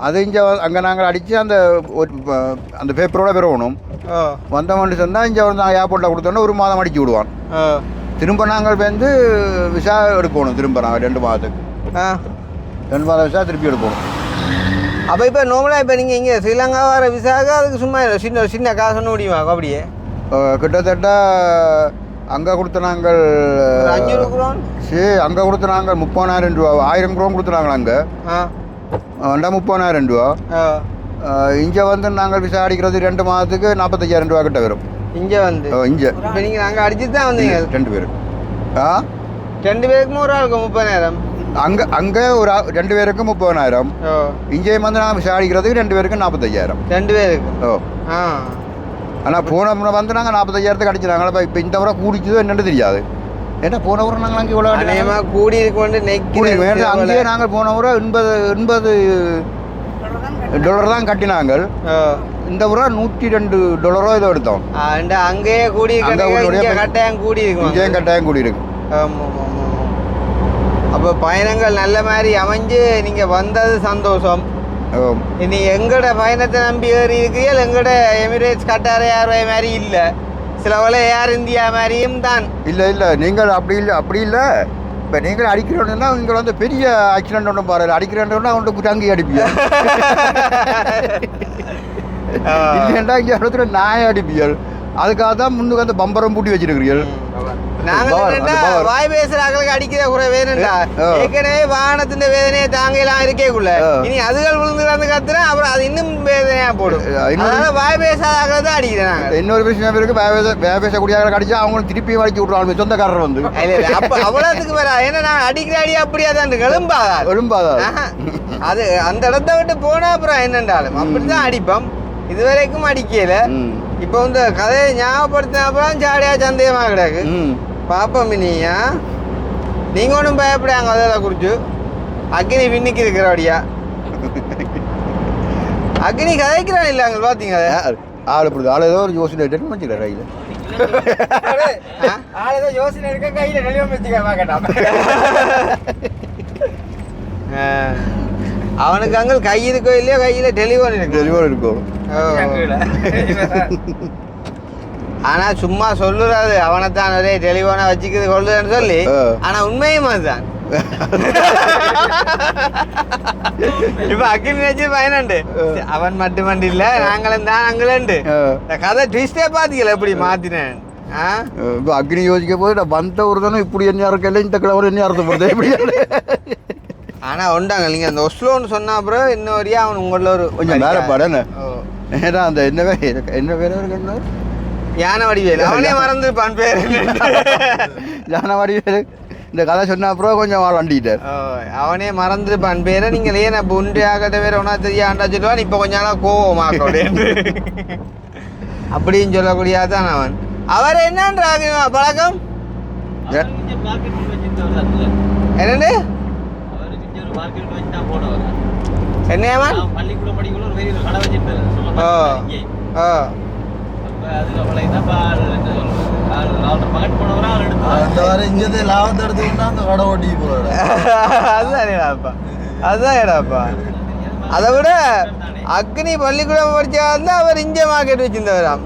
அது இங்கே அங்கே நாங்கள் அடித்து அந்த பேப்பரோட பெறணும் வந்தவன் சொன்னால் இங்கே வந்து நாங்கள் ஏர்போர்ட்டில் கொடுத்தோன்னா 1 மாதம் அடிச்சு விடுவான் திரும்ப நாங்கள் வந்து விசா எடுக்கணும் திரும்ப நாங்கள் 2 மாதத்துக்கு 2 மாதம் விசா திருப்பி எடுக்கணும் அப்போ இப்போ நார்மலாக இப்போ நீங்கள் இங்கே ஸ்ரீலங்கா வர விசாவுக்கு அதுக்கு சும்மா சின்ன காசு ஒன்று முடியுமா அப்படியே கிட்டத்தட்ட அங்கே கொடுத்த நாங்கள் 500 குரோன் அங்கே கொடுத்த நாங்கள் 30,000 ரூபா 1000 குரோன் கொடுத்துனாங்க அங்கே வந்தா 30,000 ரூபா இங்கே வந்து நாங்கள் விசா அடிக்கிறது 2 மாதத்துக்கு 45,000 ரூபா கிட்ட வரும் இங்கே வந்து இங்கே இப்போ நீங்கள் அங்கே அடிச்சு தான் வந்தீங்க 2 பேருக்கு 2 பேருக்கும் ஒரு ஆளுக்கு 30,000 அங்கே ஒரு 2 பேருக்கு 30,000 இங்கே வந்து நாங்கள் விசா அடிக்கிறதுக்கு 2 பேருக்கு 45,000 2 பேருக்கு ஆனால் போன முறை வந்து நாங்கள் 45,000த்துக்கு அடிச்சினாங்களா இப்போ இந்த முறை கூடிச்சதோ என்னென்னு தெரியாது ஏன்னா போன முறை நாங்கள் அங்கே இவ்வளோ அநேகமாக கூடி கொண்டு நெக்கி அங்கேயே நாங்கள் போன முறை 80 டாலர் தான் கட்டினாங்க இந்த முறை $102 இதை எடுத்தோம் அங்கேயே கூடி கட்டாயம் கூடி இருக்கும் இங்கேயும் கட்டாயம் கூடி இருக்கு அப்போ பயணங்கள் நல்ல மாதிரி அமைஞ்சு நீங்கள் வந்தது சந்தோஷம் இனி எங்களோட பயணத்தை நம்பி ஏறி இருக்கிறீர்கள் எங்களோட எமிரேட்ஸ் கட்டார் ஏர்வே மாதிரி இல்லை சில வேலை ஏர் இந்தியா மாதிரியும் தான் இல்லை நீங்கள் அப்படி இல்லை இப்போ நீங்கள் அடிக்கிறோன்னா இங்கே வந்து பெரிய ஆக்சிடென்ட் ஒன்றும் பாரு அடிக்கிறேன்னா ஒன்று குட்டாங்கி அடிப்பியா இல்லைண்டா இங்கே இடத்துல நாயை அடிப்பியல் அதுக்காக தான் முன்னுக்கு அந்த பம்பரம் பூட்டி வச்சிருக்கிறீர்கள் வாய் பேசுறாங்களுக்கு அடிக்கிற குறை வேணும்டா ஏற்கனவே வாகனத்தின் வேதனையை தாங்கலாம் இருக்கேக்குள்ள இனி அதுகள் விழுந்து கத்துறேன் அப்புறம் அது இன்னும் வேதனையா போடும் அதனால வாய் பேசாத தான் அடிக்கிறேன் இன்னொரு விஷயம் இருக்கு வேலை பேசக்கூடிய அடிச்சா அவங்களும் திருப்பி வலிச்சு விட்டுருவாங்க சொந்தக்காரர் வந்து அப்ப அவ்வளவுக்கு வேற ஏன்னா நான் அடிக்கிற அடி அப்படியா தான் எழும்பாதா அது அந்த இடத்த விட்டு போனா அப்புறம் என்னண்டாலும் அப்படிதான் அடிப்போம் இதுவரைக்கும் அடிக்கல இப்போ இந்த கதையை ஞாபகப்படுத்தின அப்புறம் ஜாலியா சந்தேகமாக கிடக்கு பாப்போம் இனியா நீங்க ஒன்றும் பயப்படாங்க அதெல்லாம் குறிச்சு அக்னி பின்னிக்கு இருக்கிறபடியா அக்னி கதைக்கிறான் இல்லை அங்கே பார்த்தீங்க ஆள் ஏதோ ஒரு யோசனை எடுத்து வச்சுக்கிறேன் கையில் ஆள் ஏதோ யோசனை எடுக்க கையில் நெளிவ வச்சுக்க கேட்டான் அவனுக்கு அங்கே கை இருக்கோ இல்லையோ கையில் டெலிஃபோன் இருக்கும் ஆனால் சும்மா சொல்லுறாது அவனைத்தான் ஒரே டெலிஃபோனை வச்சுக்கிறது கொள்ளுறேன்னு சொல்லி ஆனால் உண்மையும் அதுதான் இப்ப அக்கினி வச்சு பயனுண்டு அவன் மட்டுமண்டு இல்ல நாங்களும் தான் அங்களுண்டு கதை ட்விஸ்டே பாத்தீங்களா எப்படி மாத்தினேன் இப்போ அக்னி யோசிக்க போது நான் வந்த ஒரு தானே இப்படி என்ன இருக்கல இந்த கிழவர் என்ன அர்த்தப்படுது எப்படி ஆனா உண்டாங்க நீங்க அந்த ஒஸ்லோன்னு சொன்னா அப்புறம் இன்னும் வரையா அவன் உங்கள ஒரு கொஞ்சம் வேற பாடன்னு ஏன்னா அந்த என்ன பேர் இருக்கு யானை வடிவேலு அவனே மறந்துருப்பான் பேரு யானை வடிவேலு இந்த கதை சொன்ன அப்புறம் கொஞ்சம் வண்டிட்டார் அவனே மறந்துருப்பான் பேரை நீங்கள் ஏன் அப்போ உண்டு ஆகட்ட வேற ஒன்றா தெரியாண்டா சொல்லுவான் இப்போ கொஞ்ச நாளாக கோவமாக்க அப்படின்னு சொல்லக்கூடியதான் அவன் அவர் என்னன்றாங்க பழக்கம் என்னண்டு என்னவன் ஓ ஓ அதுதான்ப்பா அதை விட அக்னி பள்ளிக்கூடம் படிச்சா இருந்தா அவர் இங்க மார்க்கெட் வச்சிருந்தவராம்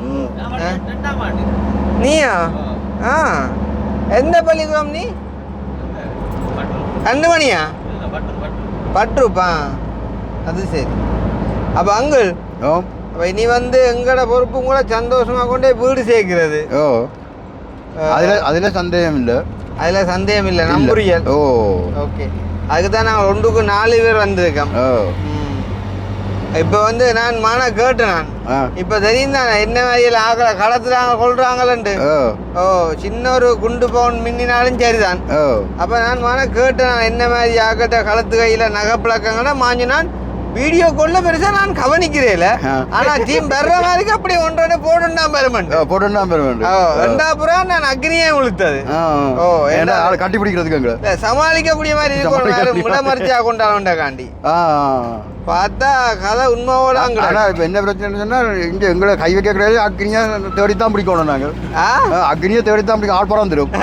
நீயா எந்த பள்ளிக்கூடம் நீ 2 மணியா பட்டுருப்பா அது சரி அப்ப அங்குள் அப்ப நீ வந்து எங்கட பொறுப்பும் கூட சந்தோஷமா கொண்டே வீடு சேர்க்கிறது அதுல சந்தேகம் இல்லை நம்புறியல் ஓகே அதுக்கு தான் நான் 1க்கு 4 பேர் வந்திருக்கேன் இப்போ வந்து நான் கேட்டேன் நான் இப்போ தெரியும் தானே என்ன மாதிரியில் ஆகலை கடத்துறாங்க கொள்றாங்களேன்ட்டு சின்ன ஒரு குண்டு பவுன் மின்னினாலும் சரிதான் அப்போ நான் கேட்டேன் நான் என்ன மாதிரி ஆகட்ட களத்து கையில் நகைப்பழக்கங்களை மாஞ்சு நான் வீடியோ கொள்ள பெருசா நான் கவனிக்கிறேன் ஆனா டீம் வர்ற மாதிரி அப்படி ஒன்றே போட்டுன்னா பெருமன் ரெண்டாப்புறம் நான் அக்னியே உளுத்தது கட்டி பிடிக்கிறதுக்கு சமாளிக்கக்கூடிய மாதிரி இருக்கும் முடமரிச்சா கொண்டாட காண்டி பார்த்தா கதை உண்மையோட இப்போ என்ன பிரச்சனை சொன்னால் இங்கே எங்களை கை வைக்க கிடையாது அக்னியை தேடித்தான் பிடிக்கணும் நாங்கள் அக்னியை தேடித்தான் பிடிக்கும் ஆள் படம் தரும்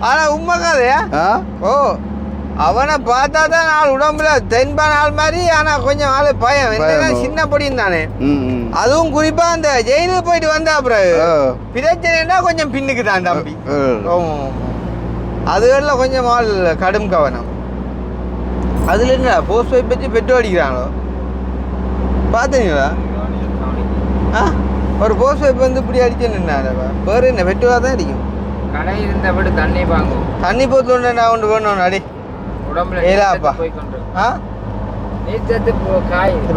ஆனா உண்மை கதையா ஓ அவனை பார்த்தா தான் ஆள் உடம்புல தென்பான ஆள் மாதிரி ஆனா கொஞ்சம் ஆளு பயம் என்ன சின்ன பொடியும் தானே அதுவும் குறிப்பா அந்த ஜெயிலுக்கு போயிட்டு வந்தா அப்புறம் பிரச்சனைன்னா கொஞ்சம் பின்னுக்கு தான் தம்பி அதுகளில் கொஞ்சம் ஆள் கடும் கவனம் அதுல என்ன போஸ்ட் வைப் வச்சு பெட்ரோல் அடிக்கிறாங்களோ பார்த்தீங்களா ஒரு போஸ்ட் வைப் வந்து இப்படி அடிச்சு நின்னாரு வேறு என்ன பெட்ரோலாக தான் அடிக்கும் கடை இருந்தபடி தண்ணி வாங்கும் தண்ணி போத்து ஒன்று வேணும் அடி ஏலாப்பா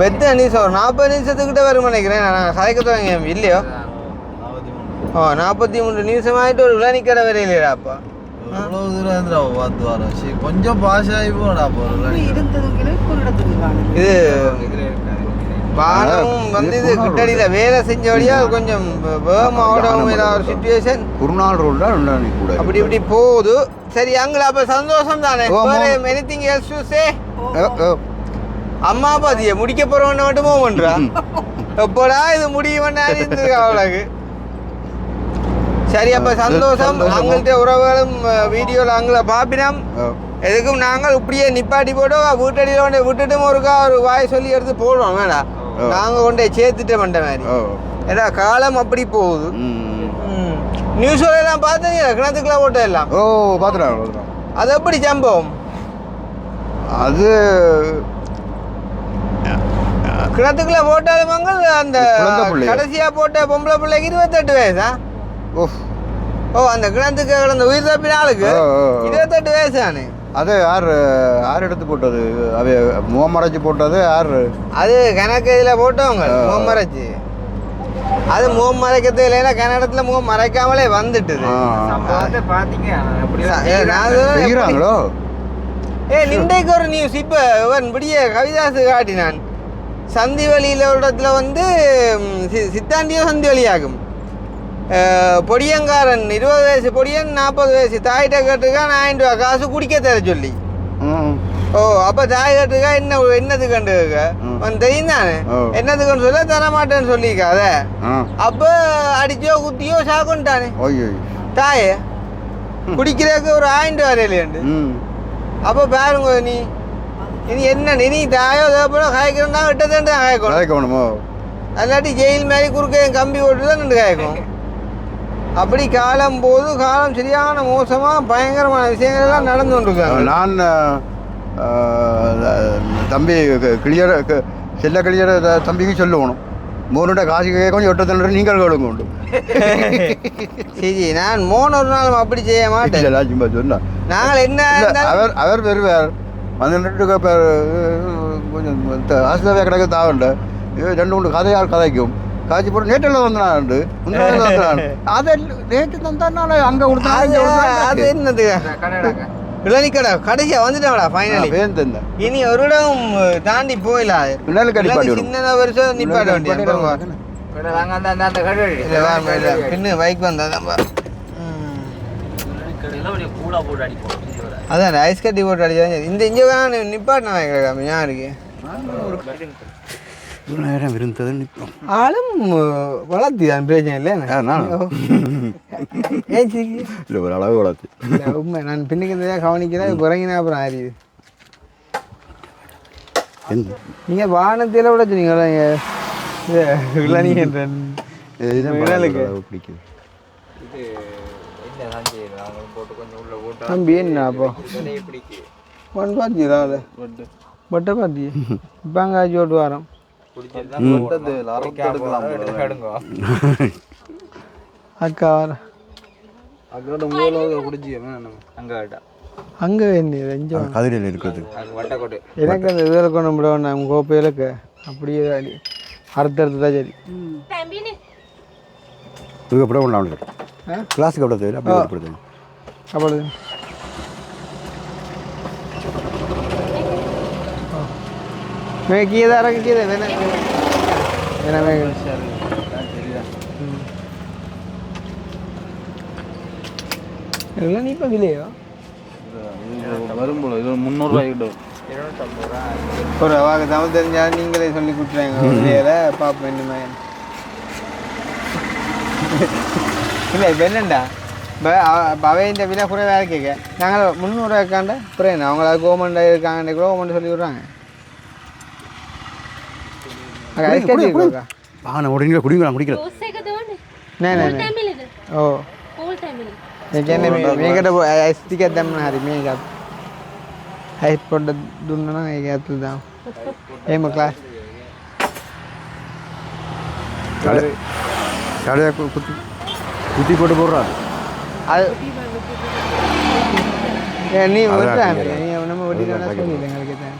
எத்தனை நிமிஷம் 40 நிமிஷத்துக்கிட்ட வரும் நினைக்கிறேன் நான் கதைக்க தொடங்க இல்லையோ 43 நிமிஷம் ஆகிட்டு ஒரு விளைநிக்கிற வரையிலேடாப்பா கொஞ்சம் பாஸ் ஆகி போடா இது வானம் வந்து இது கிட்டடியில வேலை செஞ்ச வழியா கொஞ்சம் வேகமாவோட ஒரு சிச்சுவேஷன் குருநாள் ரோல் தான் அப்படி இப்படி போகுது சரி அங்கே அப்ப சந்தோஷம் தானே எனிதிங் எல்ஸ் டு சே அம்மா பாதிய முடிக்க போறவன மட்டும் பண்றா எப்படா இது முடியும்னா இருந்திருக்கு அவளுக்கு சரி அப்ப சந்தோஷம் அவங்கள்ட்ட உறவுகளும் வீடியோல அங்கே பாப்பினோம் எதுக்கும் நாங்கள் இப்படியே நிப்பாட்டி போட்டோம் வீட்டடியில் கொண்டே விட்டுட்டும் ஒரு வாய் சொல்லி எடுத்து போடுவோம் வேணாம் நாங்கள் கொண்டே சேர்த்துட்டே பண்ணுற மாதிரி ஏன்னா காலம் அப்படி போகுது நியூஸ்ல எல்லாம் பார்த்தீங்க கிணத்துக்குலாம் போட்டோ எல்லாம் பார்த்துட்டேன் அது எப்படி சம்பவம் அது கிணத்துக்குள்ள போட்டாலும் அந்த கடைசியா போட்ட பொம்பளை பிள்ளைக்கு 28 வயசா அந்த கிணத்துக்கு கிடந்த உயிர் தப்பின ஆளுக்கு 28 வயசு தானே அது யார் எடுத்து போட்டது அது முகமறைச்சி போட்டது யார் அது கணக்கு இதில் போட்டவங்க முகமறைச்சி அது முகம் மறைக்கிறது இல்லைன்னா கன்னடத்துல முகம் மறைக்காமலே வந்துட்டுது செய்கிறாங்களோ நின்றைக்கு ஒரு நியூஸ் இப்போ இவன் விடிய கவிதாசு காட்டினான் சந்தி வழியில் ஒரு இடத்துல வந்து சித்தாண்டியோ சந்தி வழியாகும் பொடியங்காரன் 20 வயசு பொடியன் 40 வயசு தாயிட்ட கேட்டுக்கா 1000 ரூபா காசு குடிக்க தர சொல்லி அப்ப தாய் கேட்டுக்கா என்னது கண்டுக்க தெரியும் தானே என்னதுக்குன்னு சொல்ல தரமாட்டேன்னு சொல்லிக்காத அப்ப அடிச்சோ குத்தியோ சாக்குன்ட்டானே தாயே குடிக்கிறதுக்கு ஒரு 1000 ரூபா வரையிலேண்டு அப்ப பாருங்க இனி என்ன இனி தாயோ தேவைப்படும் காய்க்கிறோம்னா விட்டதேண்டு தான் காய்க்கணும் காய்க்கணுமோ அல்லாட்டி ஜெயில் மாதிரி குறுக்க கம்பி போட்டு தான் நின்று காய்க்கும் அப்படி காலம் போது காலம் சரியான மோசமாக பயங்கரமான விஷயங்கள்லாம் நடந்து கொண்டிருக்காங்க. நான் தம்பி கிளியர் செல்ல கிளியர் தம்பிக்கு சொல்லணும் 3 காசு கேட்கும் 8 தண்டரை நீங்கள் கேளுங்க உண்டு. சரி நான் 3 ஒரு நாள் அப்படி செய்ய மாட்டேன். சும்மா சொன்னா நாங்கள் என்ன அவர் வருவார் வந்து கொஞ்சம் ஹாஸ்டலாக கிடக்க தாவண்டு 2 கதையால் கதைக்கும் காய்ச்சி போட்டு நேற்றில் வந்தாண்டு அதை நேற்று தந்தானால அங்கே கொடுத்தா அது என்னது இளநீ கடை கடைசியாக வந்துட்டாங்களா ஃபைனலி தந்தேன். இனி ஒரு இடம் தாண்டி போயிடலாம். சின்ன வருஷம் நிப்பாட்ட வேண்டிய பின்னு பைக் வந்தா அதான் ஐஸ் கட்டி போட்டு அடிச்சா இந்த இங்கே வேணா நிப்பாட்டினா யாருக்கு நேரம் இருந்தது நிற்போம் ஆளும் வளர்த்தி தான் பிரச்சனை இல்லை இல்லை ஒரு அளவு வளர்த்து உண்மை நான் பின்னுக்கு இருந்ததா கவனிக்கிறேன் குறைங்கினா அப்புறம் ஆறியுது. நீங்கள் வானத்தில் விட சொன்னீங்களா பிடிக்குது தம்பி என்ன அப்போ ஒன் பார்த்தியா பட்டை பார்த்தி இப்போ அங்கே ஆச்சு ஓட்டு வாரம் அக்கா வர அங்கே வேண்டியது கதிரையில் இருக்குது எனக்கு அந்த இதில் கொண்டு முடியும் நம்ம கோப்பையிலக்கு அப்படியே அடுத்தடுத்து தான் சரி இதுக்கப்புறம் ஒன்றாம் கிளாஸுக்கு எவ்வளோ தேவை அப்படி அப்படி கீழே இறங்க கீழே வேணா இல்லை நீ இப்போ விலையோ வரும்போது இது 300 ரூபாய்க்கிட்ட ஒரு வாங்க தமிழ் தெரிஞ்சாலும் நீங்களே சொல்லி கொடுத்துறாங்க விலையில பார்ப்போம் இன்னுமே இல்லை இப்போ என்னண்டா இப்போ அவை இந்த விலை குறைவாக கேட்க நாங்கள் 300 இருக்காண்ட புரியுது அவங்கள கவர்மெண்ட் இருக்காங்க கூட கவர்மெண்ட் சொல்லி விட்றாங்க உடனே குடிக்கலாம் குடிக்கிறேன் ओ याच्याने मेकडे ऐस्टिका दम हारी मेगात हाईट पडत दुन्न ना यातलं जाऊ हे मग क्लास சாலையா குத்தி போட்டு போடுறாரு அது நீ விட்டுறா நீ நம்ம விட்டுட்டா சொல்லிடு எங்களுக்கு தான்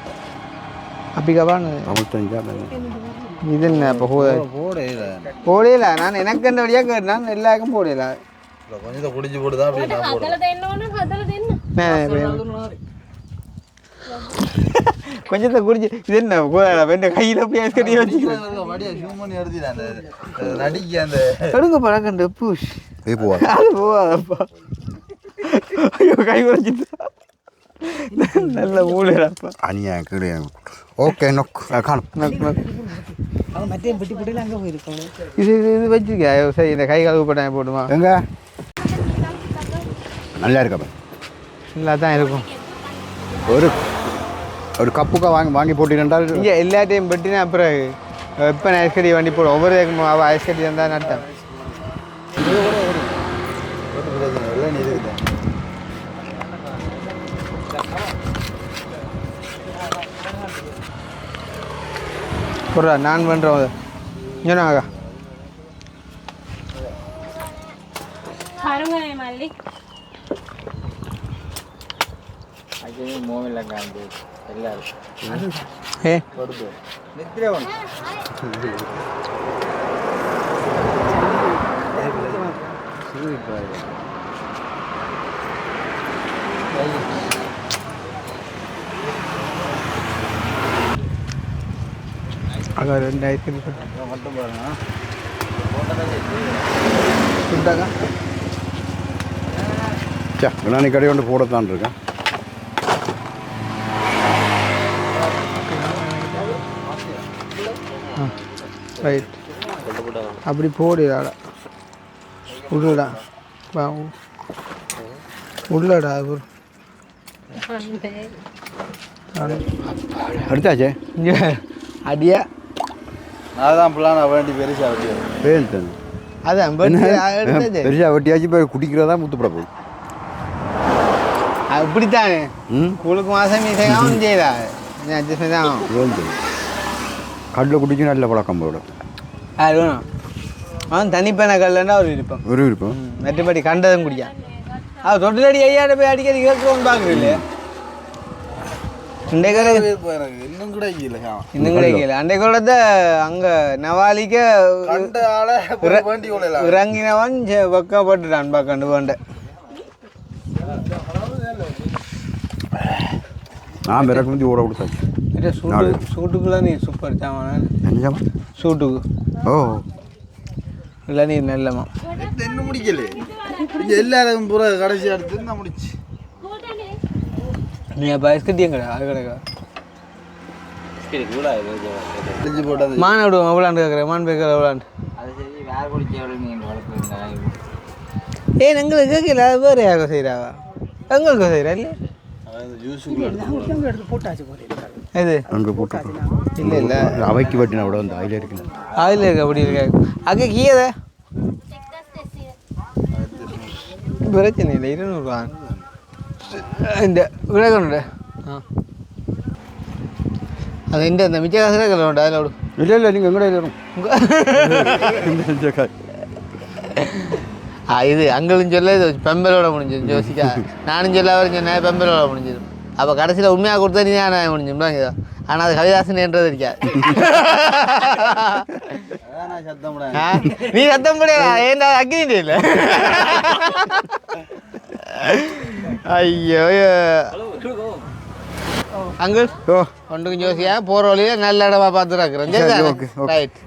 அப்படி கபான்னு இது என்ன இப்போ போடல நான் எனக்கு என்ன வழியாக கேட்டேன் எல்லாருக்கும் போடல கொஞ்சம் குடிச்சு போட்டு தான் அப்படி நான் கொஞ்சத்தை குடிச்சு இது என்ன வேண்ட கையில் போய் ஐஸ் கட்டி வச்சு நடிக்க அந்த எடுங்க பழக்கண்டு பூஷ் அது போவாதப்பா ஐயோ கை குறைச்சிட்டு நல்ல மூளைப்பா அனியா கீழே ஓகே நொக் காணும் மற்றே பெட்டி பெட்டியில் அங்கே போயிருக்கோம் இது இது வச்சுருக்கா சரி இந்த கை கழுவு பட்டாயம் போடுமா எங்க நல்லா இருக்கப்ப நல்லா தான் இருக்கும் ஒரு கப்புக்கா வாங்கி போட்டிருந்தால் இங்கே எல்லா டைம் பெட்டினா அப்புறம் எப்போ ஐஸ்கட்டி வண்டி போடும் ஒவ்வொரு ஐஸ்கட்டி இருந்தால் நட்டேன் போடுறா நான் பண்ணுறோம் ஏன்னாக்கா మళ్ళీ మూవీలో కానీ వెళ్ళారు ఏ నిద్రే அங்கே 2 ஐஸ்கிரீம் மட்டும் பாருங்க ஃபுட்டாக்கா சே நான் கடை கொண்டு போடத்தான் இருக்கேன் ரைட் அப்படி போடுடா உள்ளடா உள்ளடா அடுத்தாச்சே அடியா நான் தான் பிள்ளான வேண்டி பெருசா அப்படியே பேருந்து அதான் எடுத்தது பெருசாக வெட்டியாச்சு இப்போ குடிக்கிறதா முத்துப்பட போகுது. அப்படித்தானே ம் உங்களுக்கு மாதம் மீசையாகவும் செய்தா அட்ஜஸ்ட் தான் கல்லில் குடிச்சு நல்ல பழக்கம் போட அது வேணும் அவன் தனிப்பென கல்லன்னா ஒரு விருப்பம் ஒரு விருப்பம். மற்றபடி கண்டதும் குடிக்கான் அது தொட்டிலடி ஐயாட்ட போய் அடிக்கடி கேட்குறோன்னு பார்க்குறீங்களே இன்றைக்கு எனக்கு இன்னும் கூட இல்லை இன்னும் கிடைக்கல அன்றைக்கு கூட அங்கே நவாலிக்க கண்ட ஆளை வேண்டி கொள்ளலாம். இறங்கினவன் வெக்கப்பட்டுட்டான் பார்க்கண்டு வேண்ட நான் விறகு வந்து ஓட கொடுத்தாச்சு. சூட்டுக்குள்ள நீ சூப்பர் சாமான நிஜமா? சூட்டுக்கு ஓ இல்லை நீ நல்லமா இன்னும் முடிக்கல இங்கே எல்லாரும் பூரா கடைசி அடுத்து நான் முடிச்சு நீ அப்போ ஐஸ்கட்டியும் கடை அது கிடக்கா முடிஞ்சு போட்டது மான் விடுவோம் எவ்வளோண்டு கேட்குறேன் மான் பேக்கிற எவ்வளோண்டு அது சரி வேற குடிச்ச எவ்வளோ நீங்கள் வளர்க்குறீங்க ஏன் எங்களுக்கு கேட்கல அது வேறு யாருக்கும் செய்கிறாவா எங்களுக்கு செய்கிறா இல்லை ஜூஸுக்குள்ள எடுத்து போட்டாச்சு போறேன் இது அங்கே போட்டு இல்லை இல்லை அவைக்கு வெட்டின விட வந்து அதில் இருக்கு. அதில் இருக்கு அப்படி இருக்க அங்கே கீயத பிரச்சனை இல்லை 200 ரூபா இந்த விளக்கணுட ஆ அது இந்த மிச்ச காசு கிளம்புண்டா அதில் விடு இல்லை இல்லை நீங்கள் எங்கடா வரும் இது அங்களும் சொல்ல இது பெம்பலோட முடிஞ்சது ஜோசிக்கா நானும் சொல்ல அவர் சொன்னேன் பெம்பலோட முடிஞ்சது அப்போ கடைசியில் உண்மையாக கொடுத்தா நீ நான் முடிஞ்சுட்டாங்க ஆனால் அது கவிதாசன்ன்றது இருக்காது நீ சத்தம் முடியாது ஏன்டா அக்னி இல்லை ஐயோ அங்கிள் ஓ ஒன்றுக்கும் ஜோசியா போகிற வழியில் நல்ல இடமா பார்த்து சரி, இருக்கிறேன் ஓகே, ஓகே. ரைட்